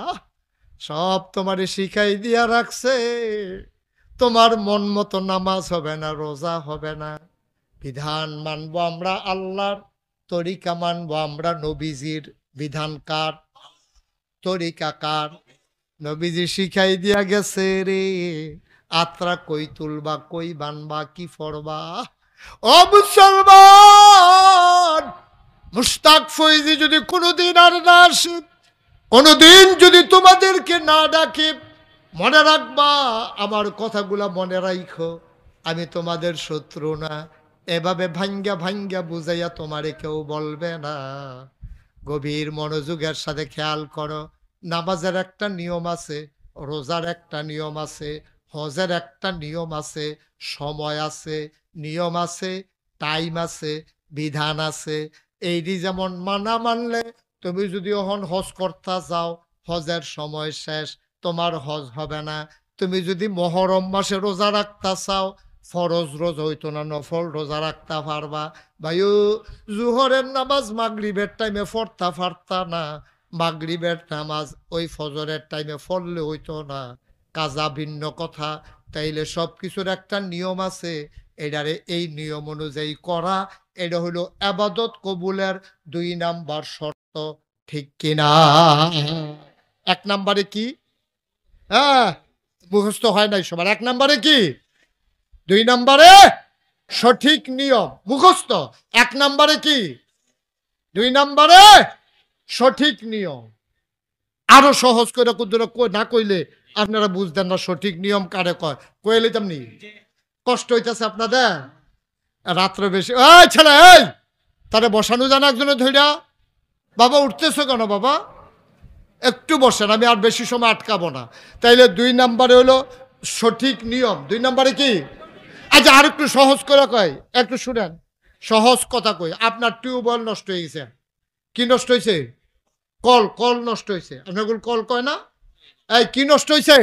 সব তোমারে শিখাই দিয়া রাখছে। তোমার মন মতো নামাজ হবে না, রোজা হবে না। বিধান মানবো আমরা আল্লাহর, তরিকা মানবো আমরা নবীজির। বিধান কার? তরিকা কার? নবীজি শিখাই দিয়া গেছে রে। আত্রা কই তুলবা, কই বানবা, কি পড়বা। ও মুসলমান, মুশতাক ফৈজি যদি কোনোদিন আর না আসে, কোনোদিন যদি তোমাদেরকে না ডাকে, মনে রাখবা আমার কথাগুলা মনে রাখো, আমি তোমাদের শত্রু না। এভাবে ভাঙ্গা ভাঙ্গা বুঝাইয়া তোমারে কেউ বলবে না। গভীর মনোযোগের সাথে খেয়াল করো, নামাজের একটা নিয়ম আছে, রোজার একটা নিয়ম আছে, হজের একটা নিয়ম আছে, সময় আছে, নিয়ম আছে, টাইম আছে, বিধান আছে। এইটি যেমন মানা মানলে তুমি যদি এখন হজ করতে যাও, হজের সময় শেষ, তোমার হজ হবে না। তুমি যদি মহরম মাসে রোজা রাখতে চাও, ফরজ রোজা হইতো না, নফল রোজা রাখতে পারবা। ভাইও জুহরের নামাজ মাগরিবের টাইমে পড়তে পারতা না, মাগরিবের নামাজ ওই ফজরের টাইমে পড়লে হইতো না, কাজা ভিন্ন কথা। তাইলে সব কিছুর একটা নিয়ম আছে, এটারে এই নিয়ম অনুযায়ী করা, এটা হলো আবাদত কবুলের 2 নাম্বার শর্ত। ঠিক কিনা? 1 নাম্বারে কি? হ্যাঁ, মুখস্থ হয় নাই সবার। 1 নাম্বারে কি? 2 নাম্বারে সঠিক নিয়ম মুখস্থ। 1 নাম্বারে কি? 2 নাম্বারে সঠিক নিয়ম। আরো সহজ করে না কইলে আপনারা বুঝতেন না সঠিক নিয়ম কারে কয়। কইলে তেমনি কষ্ট হইতেছে আপনাদের। রাত্রে বেশি এই ছেলে, এই তারে বসানো জানা একজনে ধইরা। বাবা উঠতেছো কেন বাবা? একটু বসেন, আমি আর বেশি সময় আটকাবো না। তাইলে 2 নাম্বারে হলো সঠিক নিয়ম। 2 নাম্বারে কি? আচ্ছা আর একটু সহজ করে কয়, একটু শুনেন, সহজ কথা কই। আপনার টিউবওয়েল নষ্ট হয়ে গেছে। কি নষ্ট হয়েছে? কল নষ্ট হয়েছে। আপনার কল কয় না? এই কি নষ্ট হয়েছে?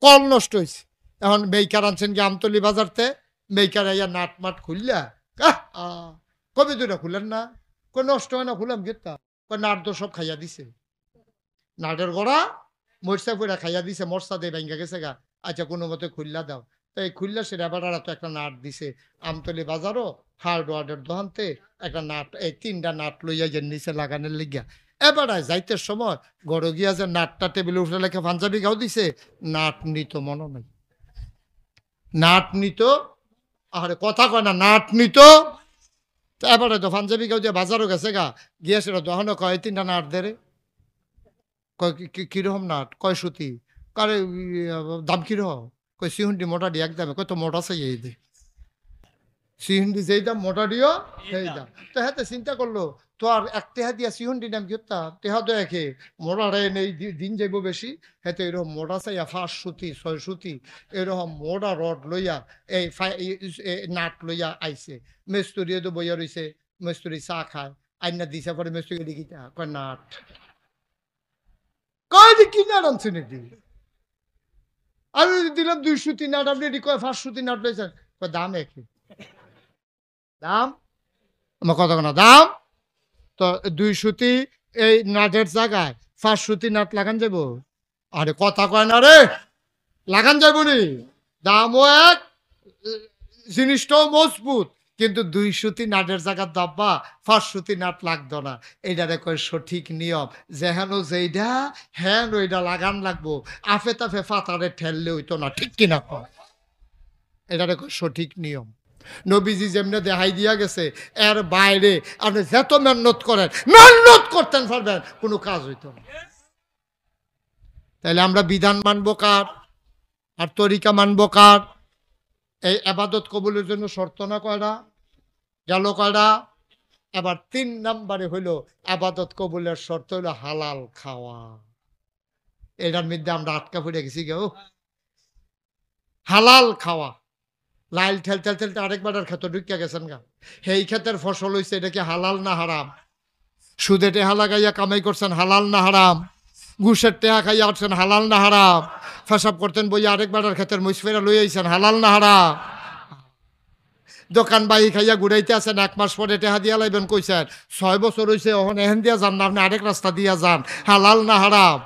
কল নষ্ট হয়েছে। এখন মেইকার আনছেন কি আমতলি বাজারতে, মেইকার আইয়া নাট মাট খুললা কবে 2টা খুলেন না? কই নষ্ট হয় না, খুলাম গেতা। কই নাট তো সব খাইয়া দিছে, নাটের গড়া মরসা পুরা খাইয়া দিছে, মরসা দিয়ে ভেঙ্গা গেছে গা। আচ্ছা কোনো মতে খুললা দাও। তো এই খুললা সেটা এবার তো একটা নাট দিছে। আমতলি বাজারও হার্ডওয়ার্ডের দোকানতে একটা নাট, এই 3টা নাট লইয়া যে নিচে লাগানোর লিগিয়া। এবার যাইতে সময় গড় গিয়া যে নাটটা টেবিলে উঠে লেখে পাঞ্জাবি গাও দিছে, নাট নিত মনে নাই। নাট নিত, আরে কথা কয় না, নাট নিত। তো এবারে তো পাঞ্জাবি কেউ দিয়ে বাজারও গেছে গা, গিয়ে সেটা দহনও কয় 3টা নাট দে রে। কয় কিরকম নাট? কয় সুতি? কারে দাম কিরকম? কয় সিহুন্ডি মোটা দিয়ে একদমে, কয় তো মোটা চাই এই দে সিহুন্ডি যেই দাম মোটা দিও সেই দাম। তো হ্যাঁ চিন্তা করলো তো আর এক টেহা দিয়া সিহুন্ডি নাম কি হতা টেহা তো একে মোটা রে নেই দিন যাইব বেশি, হ্যাঁ এরকম মোটা চাইয়া 5 সুতি 6 সুতি এরকম মোটা রড লইয়া এই নাট লইয়া আইছে। মেস্তুরিয়ে তো বইয়া রইছে, মেস্তুরি চা খায়, আইনা দিছে পরে মেস্তুরি দেখিতা কয় নাট। কয় দি কি নাট আনছে নাকি? আমি দিলাম 2 সুতি নাট, আপনি এটি কয় 5 সুতি নাট লইছেন। কয় দাম একই। দাম আমার কত না দাম। তো 2 সুতি এই নাটের জায়গায় 5 সুতি নাট লাগান যাব। আরে কথা কয় না রে, লাগান যাব নি। দামও এক, জিনিসটাও মজবুত, কিন্তু 2 সুতি নাটের জায়গার দাব্বা 5 সুতি নাট লাগতো না। এইটারে কয় সঠিক নিয়ম, যেহেন যেইটা হ্যান ওইটা লাগান লাগবো, আফে তাফে ফাতারে ঠেললে হইতো না, ঠিক কিনা কয়? এটারে কয় সঠিক নিয়ম। নবীজি যেমনে দেখাই দিয়া গেছে এর বাইরে আপনি যত মেহনত করেন, মেহনত করতেন পারবেন, কোনো কাজ হইতো না। তাহলে আমরা বিধান মানবো কার আর তরিকা মানবো কার? এই আবাদত কবুলের জন্য শর্ত না কয়টা গেল? কয়টা? এবার 3 নম্বরে হইলো আবাদত কবুলের শর্ত হইলো হালাল খাওয়া। এটার মধ্যে আমরা আটকা পড়ে গেছি কেউ। হালাল খাওয়া, লাইল ঠেল ঠেল ঠেলতে আরেকবার ক্ষেত্র ঢুকিয়া গেছেন গা। সেই ক্ষেতের ফসল হয়েছে, এটা কি হালাল না হারাম? সুদে টেহা লাগাইয়া কামাই করছেন, হালাল না হারাম? ঘুষের টেহা খাইয়া আসছেন, হালাল না হারাম? ফেসাব করতেন বইয়া আরেকবার ক্ষেতের মুসফেরা লই আইছেন, হালাল না হারাম? দোকান বাই খাইয়া ঘুরাইতে আছেন, 1 মাস পরে টেহা দিয়া লাইবেন, কইছেন 6 বছর হয়েছে ওখানে এহেন দিয়া যান না, আপনি আরেক রাস্তা দিয়া যান, হালাল না হারাম?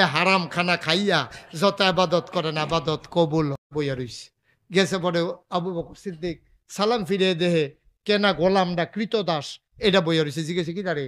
এ হারাম খানা খাইয়া যত আবাদত করেন আবাদত কবুল বইয়া রইছে। গেছে পরে আবু বকর সিদ্দিক সালাম ফিরে দেহে কেনা গোলামটা কৃতদাস এটা বইয়া রইছে। জিজ্ঞেস কি তারে?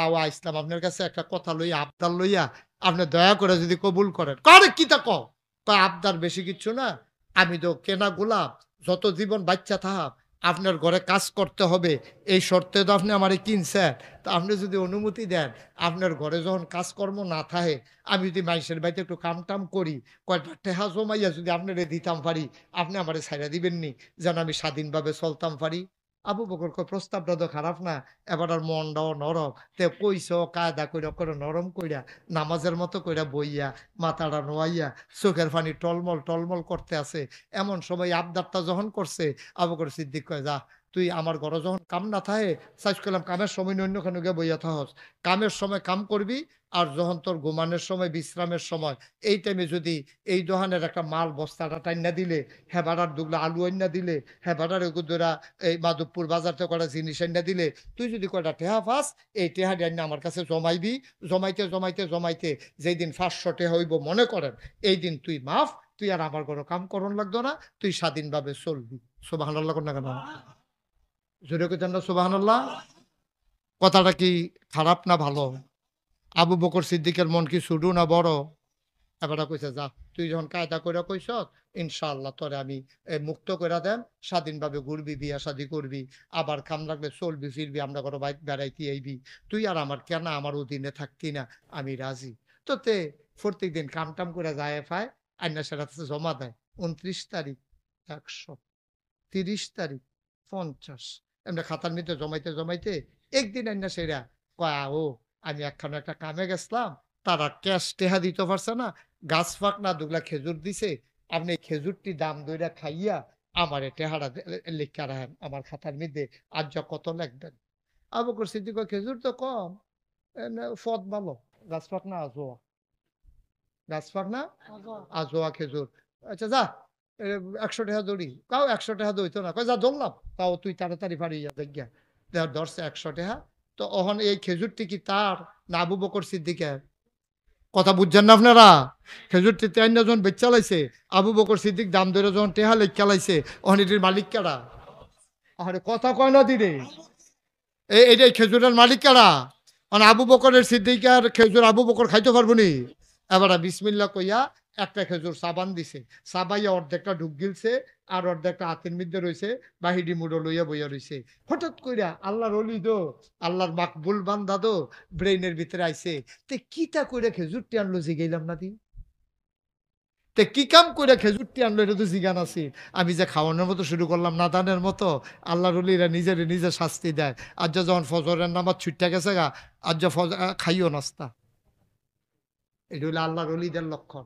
আওয়া ইসলাম আপনার কাছে একটা কথা লইয়া আবদার লইয়া আপনি দয়া করে যদি কবুল করেন। কারে কি তা কও? আবদার বেশি কিচ্ছু না, আমি তো কেনা গোলাম, যত জীবন বাচ্চা থাক আপনার ঘরে কাজ করতে হবে, এই শর্তে তো আপনি আমারে কিনছেন। তা আপনি যদি অনুমতি দেন, আপনার ঘরে যখন কাজকর্ম না থাকে, আমি যদি মাইসের বাড়িতে একটু কাম টাম করি, কয়টা টেহা জমাইয়া যদি আপনারে দিতাম পারি, আপনি আমারে ছাইড়া দিবেননি, যেন আমি স্বাধীনভাবে চলতাম পারি। আবু বকর কয় প্রস্তাবটা তো খারাপ না, এবার আর মনটাও নরম, তে কইস কায়দা কইরা করে নরম কইরা নামাজের মতো কইরা বইয়া মাথাটা নোয়াইয়া চোখের পানি টলমল টলমল করতে আছে। এমন সময় আবদারটা যখন করছে, আবু বকর সিদ্দিক কয় যা তুই আমার ঘরে যখন কাম না থাকে, সাইজ করলাম কামের সময় অন্যখানে গিয়ে বইয়া থাকস, কামের সময় কাম করবি, আর যখন তোর ঘুমানোর সময় বিশ্রামের সময় এই টাইমে যদি এই দোকানের একটা মাল বস্তাটা টাইনা দিলে, হেবাড়ার দুগলা আলু আইনা দিলে, হেবাড়ার এগুদরা এই মাধবপুর বাজার থেকে কটা জিনিস আইনা দিলে, তুই যদি কয়টা টেহা পাস, এই টেহাটি আইনা আমার কাছে জমাইবি, জমাইতে জমাইতে জমাইতে যেই দিন 500 টেহা হইব মনে করেন, এই দিন তুই মাফ, তুই আর আমার কোনো কাম করন লাগতো না, তুই স্বাধীনভাবে চলবি। সুবহানাল্লাহ কোন না কেন? জোরে কইতেন না সুবহানাল্লাহ? কথাটা কি খারাপ না ভালো? আবু বকর সিদ্দিকের মন কি ছোট না বড়? এবারে কইছে যা তুই যখন কায়দা কইরা কইছ, ইনশাআল্লাহ তোরে আমি মুক্ত কইরা দেন, স্বাধীনভাবে ঘুরবি, বিয়া শাদি করবি, আবার কাম লাগলে চলবি ফিরবি, আমরা ঘরে বেড়াইতে আইবি, তুই আর আমার কেন আমার অধীনে থাকতি না, আমি রাজি। তো তে প্রত্যেক দিন কাম টাম করে যায় পায়, আইনা সেটা জমা দেয়। 29 তারিখ 100, 30 তারিখ 50, এমনি খাতার মধ্যে জমাইতে জমাইতে একদিন আইনা সেরা কয়া ও আমি একখানে একটা কামে গেছিলাম, তারা ক্যাশ টেহা দিতে পারছে না, গাছ ফাঁক না দুগলা খেজুর দিছে, আপনি খেজুরটি দাম দইরা খাইয়া আমার টেহারা লেখা রাখেন আমার খাতার মধ্যে, আজ যা কত লিখবেন। আবু বকর সিদ্দিক কয়, খেজুর তো কম, ফদ ভালো, গাছ ফাঁক না আজোয়া, গাছ ফাঁক না আজোয়া খেজুর। আচ্ছা যা 100 টাকা দড়ি, তাও 100 টাকা দইতো না, কয় যা ধরলাম, তাও তুই তাড়াতাড়ি পারি দেখিয়া ধরছে 100 টাকা। তো অহন এই খেজুরটি কি তার না আবু বকর সিদ্দিকের? কথা বুঝছেন না আপনারা? খেজুরটি তেন যখন বেচ চালাইছে, আবু বকর সিদ্দিক দাম ধরে যখন টেহা লেখ চালাইছে, অহন এটির মালিক কারা? আরে কথা কয় না দিরে, এইটাই খেজুরের মালিক কারা? মানে আবু বকরের সিদ্দিকার খেজুর আবু বকর খাইতে পারবো নি? এবার বিসমিল্লাহ কইয়া একটা খেজুর সাবান দিছে, সাবাইয়া অর্ধেকটা ঢুক গিলছে আর অর্ধেকটা হাতের মধ্যে রয়েছে, বাহিরি মুড়ো লইয়া বইয়া রয়েছে। হঠাৎ কইরা আল্লাহর অলি দো, আল্লাহর মাকবুল বান্দা দো ব্রেইনের ভিতরে আইছে, তে কিতা কইরা খেজুরটি আনলো জিগাইলাম না দি, তে কি কাম কইরা খেজুরটি আনলো এটা তো জিগান আছে। আমি যে খাওয়ানোর মতো শুরু করলাম নাদানের মতো, আল্লাহর অলিরা নিজেরে নিজে শাস্তি দেয়। আজ যখন ফজরের নামাজ ছুটতে গেছে গা, আজ খাইও নাস্তা, এটা হলো আল্লাহর অলিদের লক্ষণ।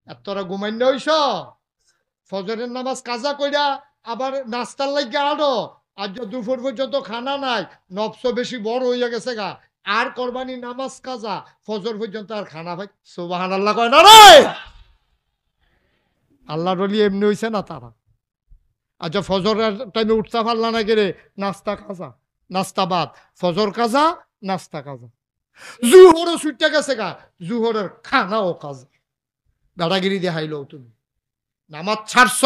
আর তোরা ঘুমাইন হইস, ফজরের নামাজ কাজা কইরা আবার নাস্তার লাগিয়া আনো, আজ দুপুর পর্যন্ত খানা নাই, নফস বেশি বড় হইয়া গেছে গা, আর কোরবানি নামাজ কাজা, ফজর পর্যন্ত আর খানা ভাই। সুবহানাল্লাহ কয় না রে? আল্লাহর ওলি এমনি হইছে না তারা। আচ্ছা ফজরের টাইমে উঠতে পারলা না গেলে নাস্তা কাজা, নাস্তা বাদ, ফজর কাজা, নাস্তা কাজা, জুহরও ছুটতে গেছে গা, জুহরের খানাও কাজা। দাদাগিরি দেখাইলো তুমি, নামাজ ছাড়ছ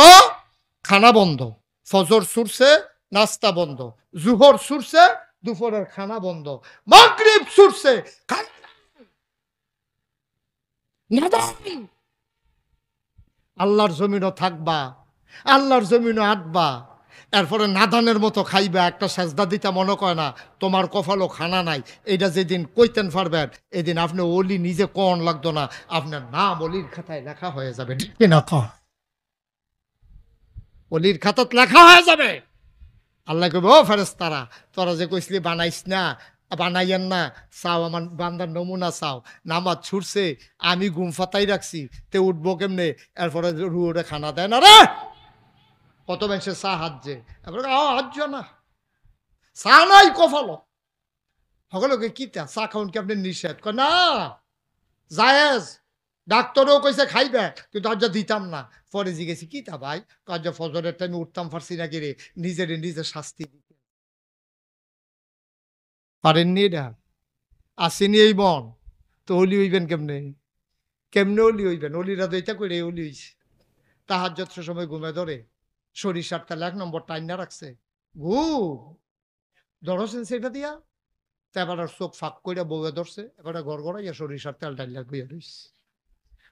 খানা বন্ধ, ফজর ছুটছে নাস্তা বন্ধ, জুহর ছুটছে দুপুরের খানা বন্ধ, মাগরিব ছুটছে আল্লাহর জমিনও থাকবা, আল্লাহর জমিনও আটবা, এরপরে নাদানের মতো খাইবা, একটা সেজদা দিতে মনে করে না, তোমার কপালও খানা নাই। এটা যেদিন কইতেন পারবেন এদিন আপনি অলি নিজে কন লাগতো না, আপনার নাম অলির খাতায় লেখা হয়ে যাবে। ঠিক না? অলির খাতাত লেখা হয়ে যাবে। আল্লাহ কইব, ও ফেরেশতারা তোরা যে কইসলি বানাইস না, বানাইয়েন না, চাও আমার বান্দার নমুনা চাও, নামাজ ছুটছে আমি ঘুম ফাতাই রাখছি, তে উঠবো কেমনে, এরপরে রুড়ে খানা দেয় না রে। কত মানুষের চা হাজছে, এরপরে হাজছ না, চা নাই কফালো, সকলকে কিতা চা খাউন কি আপনি নিষেধ কর না, জায়েজ, ডাক্তারও কইছে খাইবে, কিন্তু আজ দিতাম না। পরে জিজ্ঞেসি কিতা ভাই, কাজ ফজরের টাইমে উঠতাম পারছি না গিরে, নিজের নিজে শাস্তি দিতে পারেননি। এটা আসেনি এই বন, তো অলি হইবেন কেমনে, কেমনে অলি হইবেন? অলিরা তো এটা করে অলি হইছে। তাহাজ্জুদ সময় ঘুমে ধরে, সরিষার তেল 1 নম্বর টাইনা রাখছে, ঘুম ধরছেন সেটা দিয়া, এবার চোখ ফাঁক করে বউয়ে ধরছে, এবারে ঘর গড়াইয়া সরিষার তেল ডাইলা গুইয়া রইছে,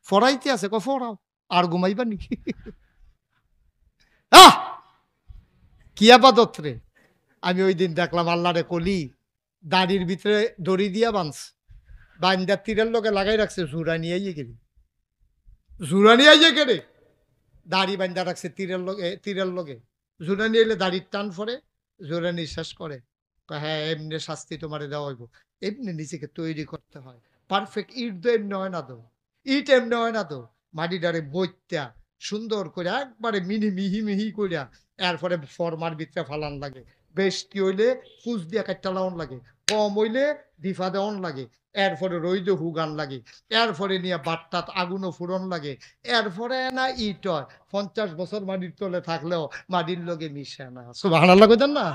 ফরাইতে আছে, ফরাও আর ঘুমাইবা নাকি? কি আবাদত রে। আমি ওই দিন দেখলাম আল্লাহরে কলি দাড়ির ভিতরে দড়ি দিয়া বাঁধছে, বান্দা তীরের লোকে লাগাই রাখছে, জুরা নিয়ে আইয়ে গেলি, জুরা নিয়ে আইয়ে গেলে দাড়ি বান্দা রাখছে তীরের লোকে, জুরা নিয়ে এলে দাড়ির টান পরে, জোরে নিঃশ্বাস করে, হ্যাঁ এমনি শাস্তি তোমারে দেওয়া হইব। এমনি নিজেকে তৈরি করতে হয়, পারফেক্ট ইট তো এমনি হয় না তো, ইট এমনি হয় না তো, মাটিটারে বইত্যা সুন্দর করে একবারে মিহি মিহি করিয়া এরপরে ফরমার ভিতরে ফালান লাগে, বেশি হইলে ফুস দিয়া কাটটা লাউন লাগে, কম হইলে দিফা দেওয়ান লাগে, এরপরে রইদে হুগান লাগে, এরপরে নিয়ে বাট্টাত আগুনও ফুরন লাগে, এরপরে না ইট হয়। 50 বছর মাটির তলে থাকলেও মাটির লগে মিশে না। সুবহানাল্লাহ কইতেন না?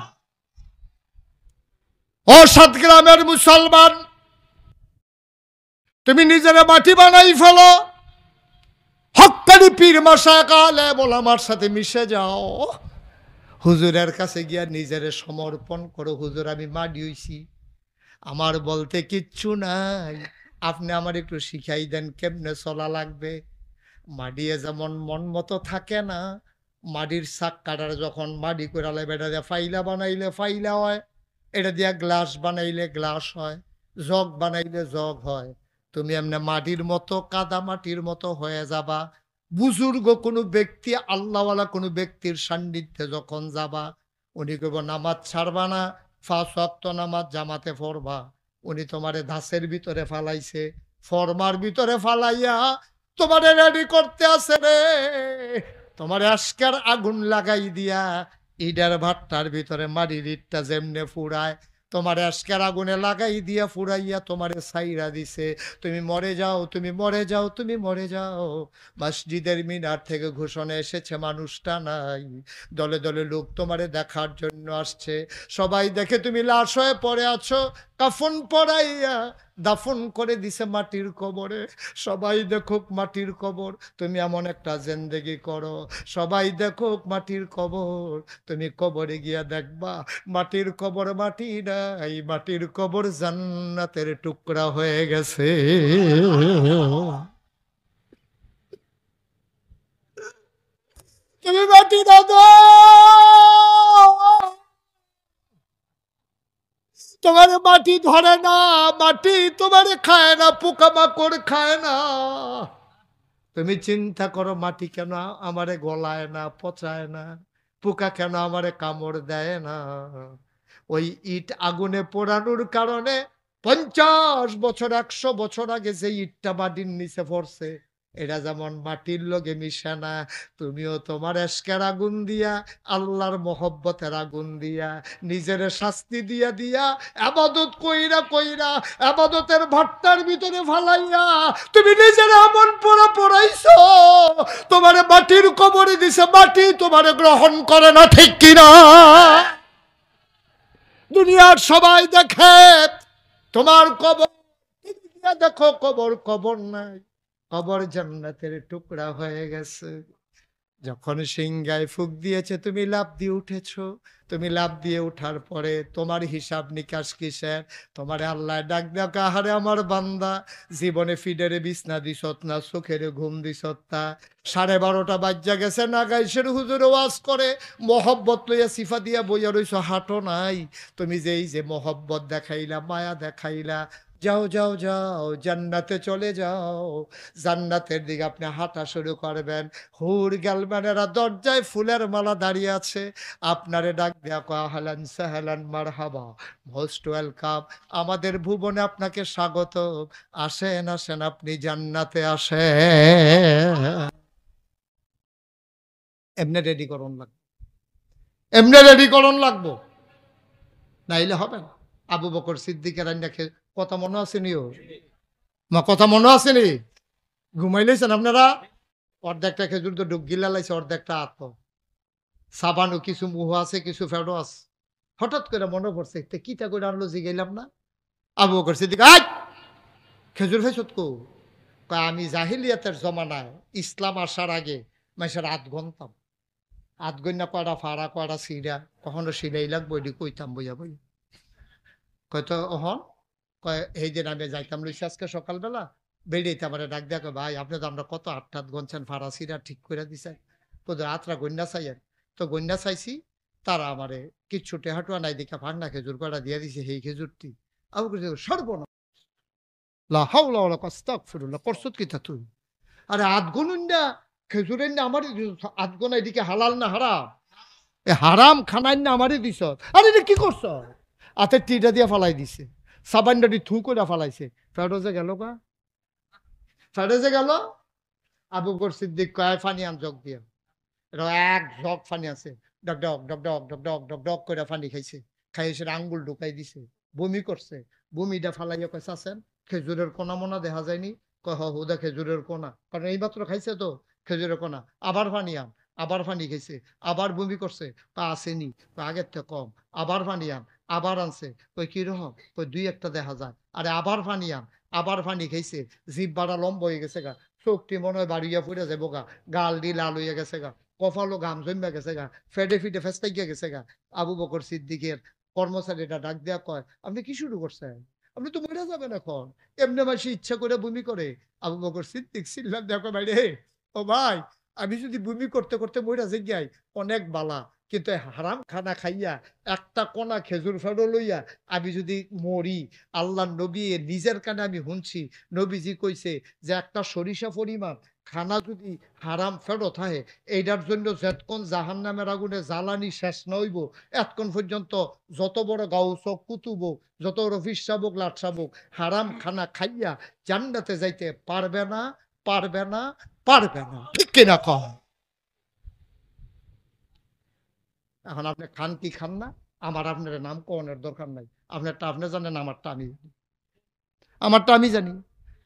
ও 7 গ্রামের মুসলমান, তুমি নিজের মাটি বানাই ফেলো, হক্কানি পীর মাশায়েখ আলেম ওলামার সাথে মিশে যাও, হুজুরের কাছে গিয়া নিজেরে সমর্পণ করো, হুজুর আমি মাটি হইছি, আমার বলতে কিচ্ছু নাই, আপনি আমার একটু শিখাই দেন কেমনে চলা লাগবে। মাটিয়ে যেমন মন মতো থাকে না, মাটির শাক কাটার যখন মাটি করালে বেটা দিয়ে ফাইলা বানাইলে ফাইলা হয়, এটা দিয়া গ্লাস বানাইলে গ্লাস হয়, জগ বানাইলে জগ হয়, তুমি এমনি মাটির মতো কাদা মাটির মতো হয়ে যাবা। বুজুর্গ কোনো ব্যক্তি, আল্লাহওয়ালা কোনো ব্যক্তির সান্নিধ্যে যখন যাবা, উনি কইব নামাজ ছাড়বা না, 5 ওয়াক্ত নামাজ জামাতে পড়বা, উনি তোমারে ধাসের ভিতরে ফালাইছে, ফরমার ভিতরে ফালাইয়া তোমারে রেডি করতে আছে রে, তোমারে আজকের আগুন লাগাই দিয়া ইডার ভাট্টার ভিতরে মাটির ইটটা যেমনে ফুরায়, তোমার আজকের আগুনে লাগাই দিয়া ফুরাইয়া তোমারে ছাইরা দিছে, তুমি মরে যাও, তুমি মরে যাও, তুমি মরে যাও। মসজিদের মিনার থেকে ঘোষণা এসেছে, মানুষটা নাই, দলে দলে লোক তোমারে দেখার জন্য আসছে, সবাই দেখে তুমি লাশ হয়ে পড়ে আছো, কাফন পরাইয়া দাফন করে দিছে মাটির কবরে, সবাই দেখুক মাটির কবর, তুমি এমন একটা জিন্দেগি করো, সবাই দেখুক মাটির কবর, তুমি কবরে গিয়া দেখবা মাটির কবর মাটি নাই, মাটির কবর জান্নাতের টুকরা হয়ে গেছে। মাটি না দাও, তোমার মাটি ধরে না, মাটি তোমার খায় না, পোকামাকড় খায় না। তুমি চিন্তা করো মাটি কেন আমারে গলায় না, পচায় না, পোকা কেন আমারে কামড় দেয় না। ওই ইট আগুনে পোড়ানোর কারণে 50 বছর 100 বছর আগে যে ইটটা মাটির নিচে পড়ছে, এটা যেমন মাটির লগে মিশে না, তুমিও তোমার এশকের আগুন দিয়া, আল্লাহর মহব্বতের আগুন দিয়া, নিজের শাস্তি দিয়া দিয়া, আবাদত কইরা কইরা, আবাদতের ভাট্টার ভিতরে ফালাইয়া তুমি নিজের এমন পোড়া পোড়াইছো, তোমার মাটির কবরে দিছে, মাটি তোমারে গ্রহণ করে না, ঠিক কিনা? দুনিয়ার সবাই দেখে তোমার কবর, দেখো কবর, কবর নাই, কবর জান্নাতের টুকরা হয়ে গেছে। যখন সিংহায় ফুক দিয়েছে তুমি লাফ দিয়ে উঠেছো, তুমি লাফ দিয়ে উঠার পরে তোমার হিসাব নিকাশ কিসের? তোমার আল্লাহ ডাক ডাক, আহারে আমার বান্দা, জীবনে ফিডারে বিছনা দিছত না, চোখের ঘুম দিছত না, 12:30 বাজ্যা গেছে, না গাইছের হুজুরে ওয়াজ করে মহব্বত লইয়া সিফা দিয়া বইয়া রইছো, হাঁটো নাই। তুমি যেই যে মহব্বত দেখাইলা, মায়া দেখাইলা, যাও যাও যাও জান্নাতে চলে যাও। জান্নাতের দিকে আপনি হাঁটা শুরু করবেন, হুর গালমানেরা দরজায় ফুলের মালা দাঁড়িয়ে আছে, আপনারে ডাক দেয়া কয়, আহলান সাহলান মারহাবা, মোস্ট ওয়েলকাম, আমাদের ভুবনে আপনাকে স্বাগত, আসেন আসেন, আপনি জান্নাতে আসেন। এমনি রেডি করুন লাগবে, এমনি রেডি করুন লাগবো, নাইলে হবে না। আবু বকর সিদ্দিকের রান্নাকে কথা মনে আসেনি? ও মা কথা মনে আসেনি? ঘুমাইলেছেন আপনারা? অর্ধেকটা খেজুর তো ডুব গিলা লাইছে, অর্ধেকটা আত সাবানও কিছু মুহ আছে, কিছু ফেডো আছে। হঠাৎ করে মনে পড়ছে, কিতা করে আনলো জিগাইলাম না। আবু বকর সিদ্দিক, খেজুর ফেসত কো? আমি জাহিলিয়াতের জমানায় ইসলাম আসার আগে মানুষের আধ গনতাম, আধ গন্যা কয়টা ফাড়া, কয়টা সিরা, কখনো সিলাই লাগবো, এটি কইতাম বইয়া বই। কয়তো অহন কয়, এই দিন আমি যাইতাম লইছি আজকে সকালবেলা, বেরিয়েতে আমার ডাক দেখো, ভাই আপনি তো আমরা কত 8 গনছেন, ফাড়া সিরা ঠিক করে দিছেন, তোদের আত্রা গন্যা চাইয়েন। তো গন্যা চাইছি, তারা আমারে কিচ্ছু টেহাটুয়া নাই দেখা ভাগনা খেজুর কয়টা দিয়ে দিছে, সেই খেজুরটি। আবু সর্বনা লা হাওলা ওয়ালা কুওয়াতা আস্তাগফিরুল্লাহ, করছত কিতা তুই? আরে আধ গুনুন না খেজুরের না আমারই আধ গোনা, এদিকে হালাল না হারাম? এ হারাম খানাই না আমারই দিছ। আরে এটা কি করছ? হাতে টিটা দিয়ে ফালাই দিছে, সাবানডাটি থু করে ফালাইছে, ফেরোজে গেল কা, ফেরোজে গেল। আবু বকর সিদ্দিক কয়, ফানি আন জগ দিয়া, এটা এক জগ ফানি আছে, ডক ডক ডক ডক ডক ডক ডক ডক করে ফানি খাইছে, খাইছে আঙ্গুল ঢুকাই দিছে, বমি করছে, বমিটা ফালাইয়া কয়, চাচ্ছেন খেজুরের কোনা মোনা দেখা যায়নি? কয় হুদা খেজুরের কোনা, কারণ এই মাত্র খাইছে তো খেজুরের কোনা। আবার পানি আন, আবার পানি খাইছে, আবার বমি করছে, আসেনি, আগের থেকে কম, আবার পানি আন, আবার আনছে, কই কিরকম, কই 2-1টা দেখা যায়। আরে আবার পানি আন, আবার পানি খাইছে, জিভ বাড়া লম্বা হয়ে গেছে গা, চোখটি মনে হয় বাড়িয়া ফুটে যাবো গা, গাল দি লাল হইয়া গেছে গা, কপালও ঘাম জমা গেছে গা, ফেটে ফিটে ফেস্তাইয়া গেছে গা। আবু বকর সিদ্দিকের কর্মচারীটা ডাক দেয়া কয়, আপনি কি শুরু করছেন? আপনি তো মরে যাবেন এখন, এমনি মাসে ইচ্ছা করে বমি করে। আবু বকর সিদ্দিক চিল্লাম, দেখো ভাই রে, ও ভাই, আমি যদি বমি করতে করতে মরে যাই অনেক বালা, কিন্তু হারাম খানা খাইয়া একটা কোনা খেজুর ফেরো লইয়া আমি যদি মরি, আল্লাহ নবী নিজের কানে আমি শুনছি, নবীজি কইছে যে একটা সরিষা পরিমাণ খানা যদি হারাম ফেরো থাকে, এইটার জন্য যেতক্ষণ জাহান নামের আগুনে জ্বালানি শেষ নইব, এতক্ষণ পর্যন্ত যত বড় গাউস হোক, কুতুব হোক, যত বড় ফিসাব হোক, লাটসাব হোক, হারাম খানা খাইয়া জান্নাতে যাইতে পারবে না, পারবে না, পারবে না, ঠিক কিনা কহ? এখন আপনি খান কি খান না, আমার আপনার নাম কনের দরকার নাই, আপনারটা আপনি জানেন, আমারটা আমি জানি, আমারটা আমি জানি।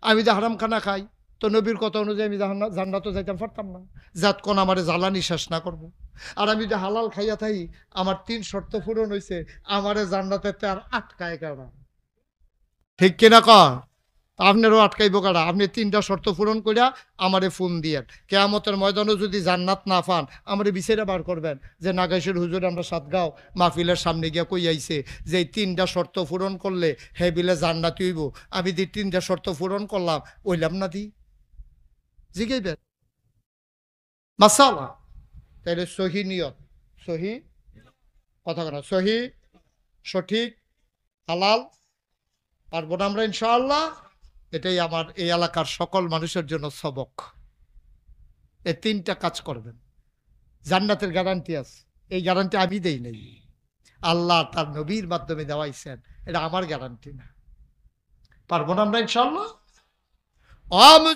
আমি যে হারাম খানা খাই, তো নবীর কথা অনুযায়ী আমি জান্নাতে যাইতাম পারতাম না, যতক্ষণ আমার জ্বালানি শেষ না করব। আর আমি যে হালাল খাইয়া থাই, আমার 3 শর্ত পূরণ হয়েছে, আমারে জান্নাতে আর আটকায় কেন, ঠিক কিনা কর? আপনারও আটকাইব কারা? আপনি 3টা শর্ত পূরণ করিয়া আমারে ফোন দিয়েন, কেয়ামতের ময়দানে যদি জান্নাত না পান, আমারে বিচারে বার করবেন যে নাগাইশের হুজুর আমরা সাতগাঁও মাহফিলের সামনে গিয়া কই আইছে যে এই 3টা শর্ত পূরণ করলে হে বিলে জান্নাত হইব। আমি 3টা শর্ত পূরণ করলাম, ওইলাম না দি জিগাইবেন মাসালা। তাইলে সহি নিয়ত, সহি কথা কথা, সহি সঠিক হালাল, পারবো না আমরা ইনশাআল্লাহ। এটাই আমার এই এলাকার সকল মানুষের জন্য সবক। এই তিনটা কাজ করবেন, জান্নাতের গ্যারান্টি আছে। এই গ্যারান্টি আমি দেই নাই, আল্লাহ তার নবীর মাধ্যমে দেওয়াইছেন, এটা আমার গ্যারান্টি না। পারবো না আমরা ইনশাআল্লাহ।